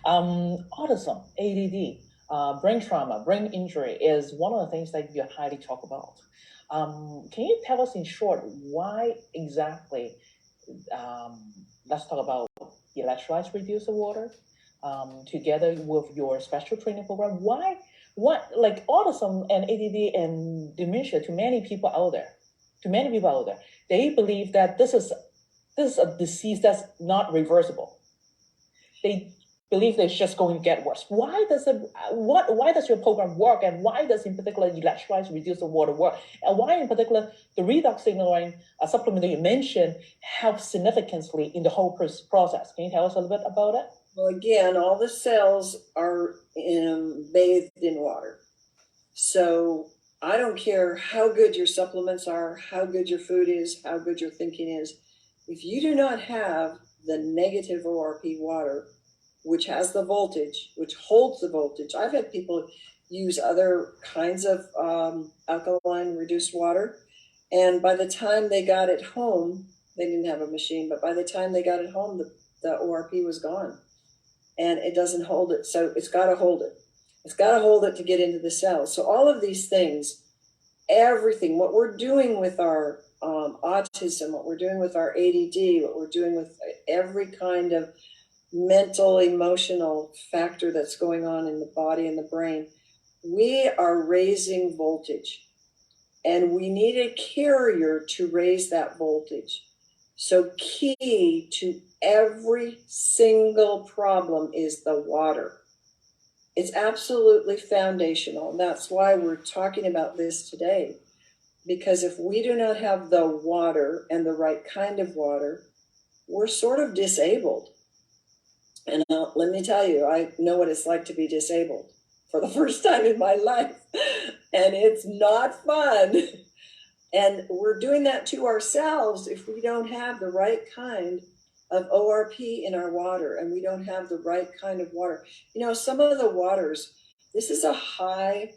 Autism, ADD, brain trauma, brain injury is one of the things that you highly talk about. Can you tell us in short why exactly? Let's talk about electrolytes reduced water. Together with your special training program, like autism and ADD and dementia, to many people out there, they believe that this is a disease that's not reversible. They believe that it's just going to get worse. Why does your program work, and why does in particular electrolytes reduce the water work, and why in particular the redox signaling supplement that you mentioned helps significantly in the whole process? Can you tell us a little bit about it?
Well, again, all the cells are bathed in water. So I don't care how good your supplements are, how good your food is, how good your thinking is. If you do not have the negative ORP water, which has the voltage, which holds the voltage. I've had people use other kinds of alkaline reduced water, and by the time they got it home, they didn't have a machine, but by the time they got it home, the ORP was gone. And it doesn't hold it, so it's got to hold it. It's got to hold it to get into the cells. So all of these things, everything, what we're doing with our autism, what we're doing with our ADD, what we're doing with every kind of mental, emotional factor that's going on in the body and the brain, we are raising voltage. And we need a carrier to raise that voltage. So key to every single problem is the water. It's absolutely foundational. And that's why we're talking about this today. Because if we do not have the water and the right kind of water, we're sort of disabled. And let me tell you, I know what it's like to be disabled for the first time in my life. And it's not fun. And we're doing that to ourselves if we don't have the right kind of ORP in our water, and we don't have the right kind of water. You know, some of the waters, this is a high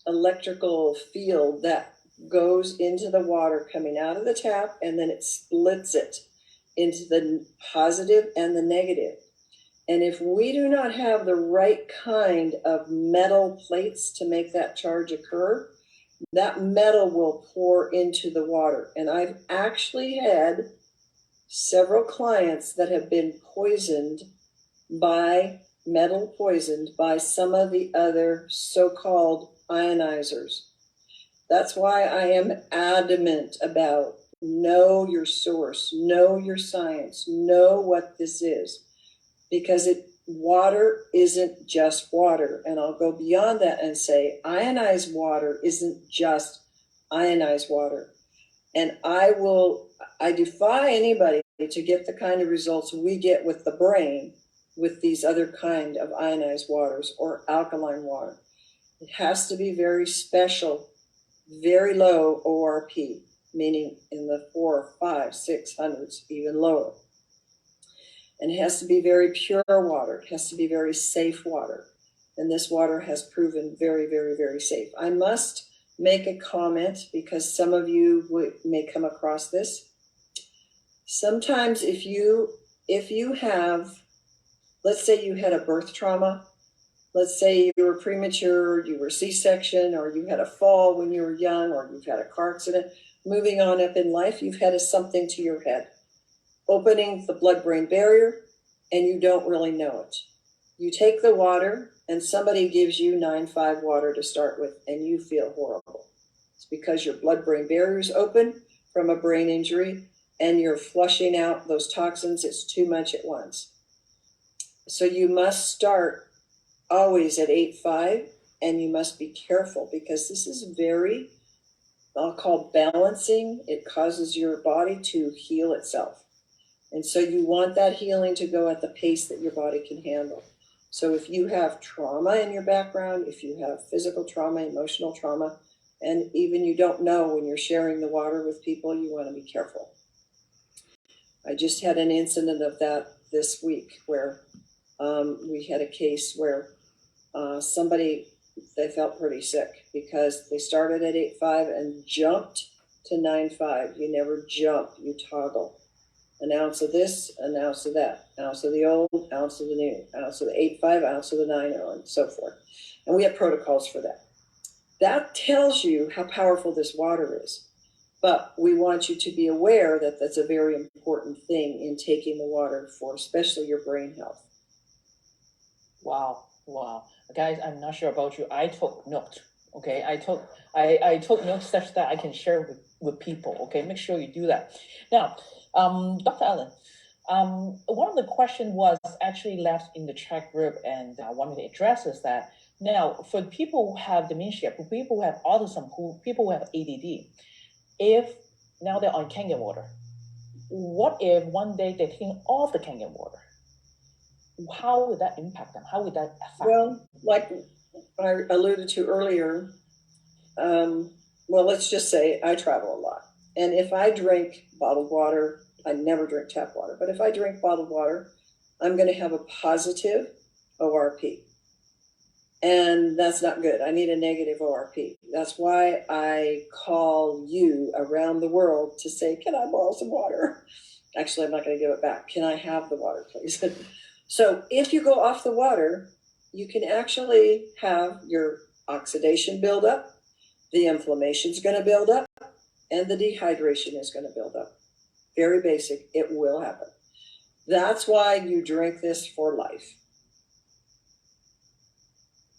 electrical field that goes into the water coming out of the tap, and then it splits it into the positive and the negative. And if we do not have the right kind of metal plates to make that charge occur, that metal will pour into the water. And I've actually had several clients that have been poisoned by some of the other so-called ionizers. That's why I am adamant about know your source, know your science, know what this is, because water isn't just water. And I'll go beyond that and say ionized water isn't just ionized water. And I defy anybody to get the kind of results we get with the brain with these other kind of ionized waters or alkaline water. It has to be very special, very low ORP, meaning in the 4, 5, 600s, even lower. And it has to be very pure water. It has to be very safe water. And this water has proven very, very, very safe. I must make a comment because some of you may come across this. Sometimes if you have, let's say you had a birth trauma, let's say you were premature, you were C-section, or you had a fall when you were young, or you've had a car accident, moving on up in life, you've had something to your head, opening the blood-brain barrier, and you don't really know it. You take the water, and somebody gives you 9,5 water to start with, and you feel horrible. It's because your blood-brain barrier is open from a brain injury, and you're flushing out those toxins. It's too much at once. So you must start always at 8.5, and you must be careful because this is very, I'll call balancing. It causes your body to heal itself. And so you want that healing to go at the pace that your body can handle. So if you have trauma in your background, if you have physical trauma, emotional trauma, and even you don't know when you're sharing the water with people, you want to be careful. I just had an incident of that this week where we had a case where somebody, they felt pretty sick because they started at 8.5 and jumped to 9.5. You never jump, you toggle. An ounce of this, an ounce of that, ounce of the old, ounce of the new, ounce of the 8.5, ounce of the 9.0, and so forth. And we have protocols for that. That tells you how powerful this water is. But we want you to be aware that that's a very important thing in taking the water for especially your brain health.
Wow. Guys, I'm not sure about you. I took note. Okay, I took notes such that I can share with people. Okay, make sure you do that. Now, Dr. Allen, one of the questions was actually left in the chat group, and I wanted to address is that now for people who have dementia, for people who have autism, people who have ADD, if now they're on Kangen water, what if one day they're taking off the Kangen water? How would that impact them? How would that affect them?
Well, like I alluded to earlier, well, let's just say I travel a lot. And if I drink bottled water, I never drink tap water, but if I drink bottled water, I'm going to have a positive ORP. And that's not good. I need a negative ORP. That's why I call you around the world to say, can I borrow some water? Actually, I'm not going to give it back. Can I have the water, please? So if you go off the water, you can actually have your oxidation build up, the inflammation is going to build up, and the dehydration is going to build up. Very basic. It will happen. That's why you drink this for life.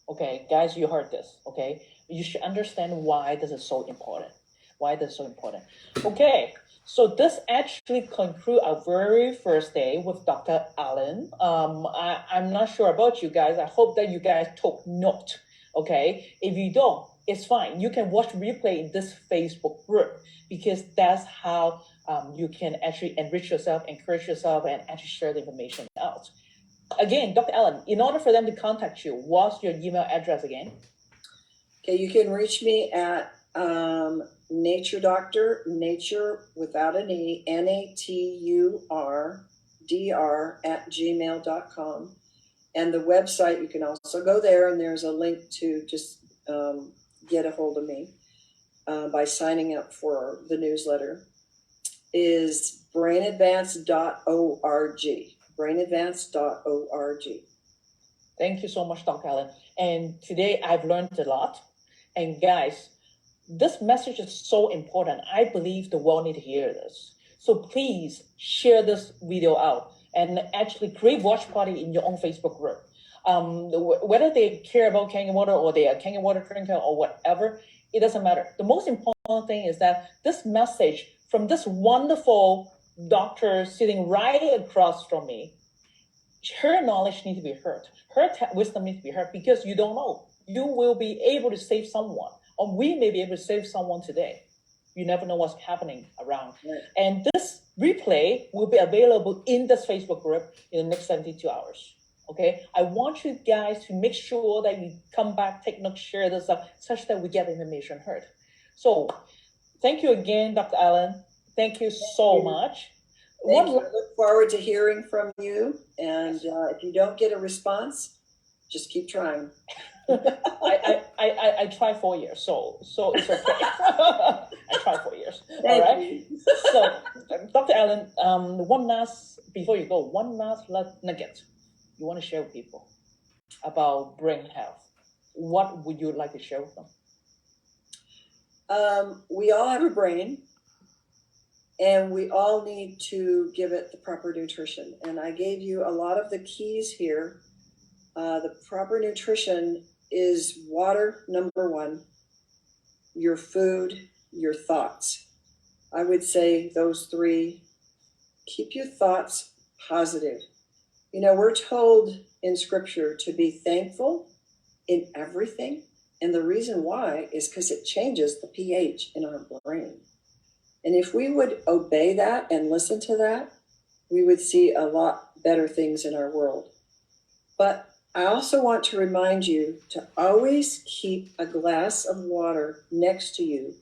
Okay, guys, you heard this. Okay, you should understand why this is so important. Why this is so important. Okay, so this actually concludes our very first day with Dr. Allen. I'm not sure about you guys. I hope that you guys took note. Okay, if you don't, it's fine. You can watch replay in this Facebook group because that's how you can actually enrich yourself, encourage yourself, and actually share the information out. Again, Dr. Allen, in order for them to contact you, what's your email address again?
Okay, you can reach me at Nature Doctor, nature without an E, NATURDR @gmail.com. And the website, you can also go there, and there's a link to just get a hold of me by signing up for the newsletter, is brainadvance.org. brainadvance.org.
Thank you so much, Dr. Allen. And today I've learned a lot. And guys, this message is so important. I believe the world needs to hear this. So please share this video out and actually create watch party in your own Facebook group. Whether they care about Kangen water or they are Kangen water drinker or whatever, it doesn't matter. The most important thing is that this message from this wonderful doctor sitting right across from me, her knowledge needs to be heard. Her wisdom needs to be heard because you don't know. You will be able to save someone, or we may be able to save someone today. You never know what's happening around.
Right.
And this replay will be available in this Facebook group in the next 72 hours. Okay, I want you guys to make sure that you come back, take notes, share this stuff, such that we get information heard. So thank you again, Dr. Allen. Thank you so much.
Thank you. I look forward to hearing from you. And if you don't get a response, just keep trying.
I tried 4 years, so it's okay. I tried 4 years.
Thank
all right.
you.
So, Dr. Allen, before you go, one last nugget you want to share with people about brain health. What would you like to share with them?
We all have a brain, and we all need to give it the proper nutrition. And I gave you a lot of the keys here. The proper nutrition is water, number one, your food, your thoughts. I would say those three. Keep your thoughts positive. You know, we're told in scripture to be thankful in everything. And the reason why is because it changes the pH in our brain. And if we would obey that and listen to that, we would see a lot better things in our world. But I also want to remind you to always keep a glass of water next to you,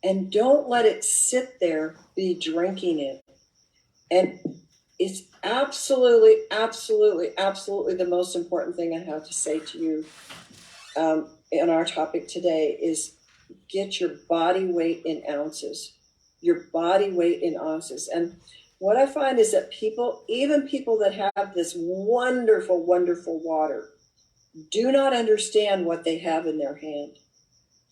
and don't let it sit there, be drinking it. And it's absolutely, absolutely, absolutely the most important thing I have to say to you in our topic today is get your body weight in ounces. Your body weight in ounces. And what I find is that people, even people that have this wonderful, wonderful water, do not understand what they have in their hand.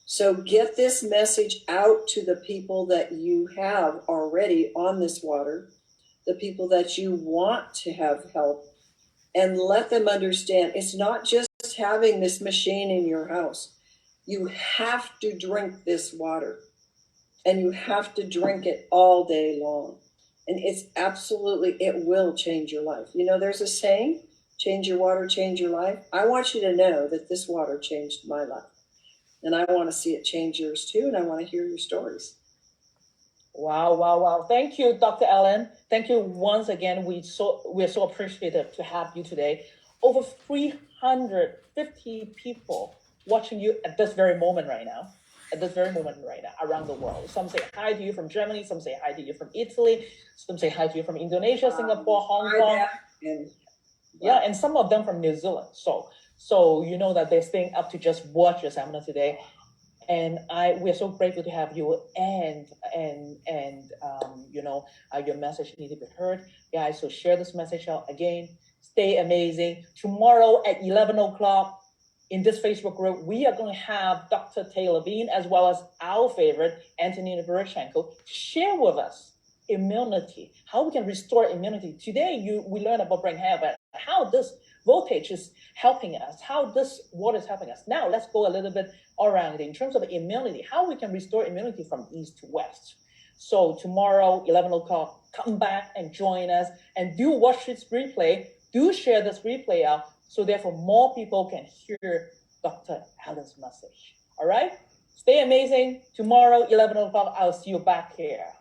So get this message out to the people that you have already on this water, the people that you want to have help, and let them understand it's not just having this machine in your house. You have to drink this water, and you have to drink it all day long. And it's absolutely, it will change your life. You know, there's a saying, change your water, change your life. I want you to know that this water changed my life. And I want to see it change yours too. And I want to hear your stories.
Wow, wow, wow. Thank you, Dr. Allen. Thank you once again. We're so appreciative to have you today. Over 350 people watching you at this very moment right now. Around the world. Some say hi to you from Germany, some say hi to you from Italy, some say hi to you from Indonesia, Singapore, Hong Kong. And some of them from New Zealand. So you know that they're staying up to just watch your seminar today. And we're so grateful to have you, and your message need to be heard, guys. So share this message out again. Stay amazing. Tomorrow at 11 o'clock in this Facebook group, we are going to have Dr. Taylor Bean as well as our favorite Antonina Veroshenko share with us immunity, how we can restore immunity. Today, we learned about brain health, but how this voltage is helping us, how this water is helping us. Now, let's go a little bit around in terms of immunity, how we can restore immunity from east to west. So tomorrow, 11 o'clock, come back and join us, and do watch this replay. Do share this replay out, so therefore more people can hear Dr. Allen's message. All right? Stay amazing. Tomorrow, 11 o'clock, I'll see you back here.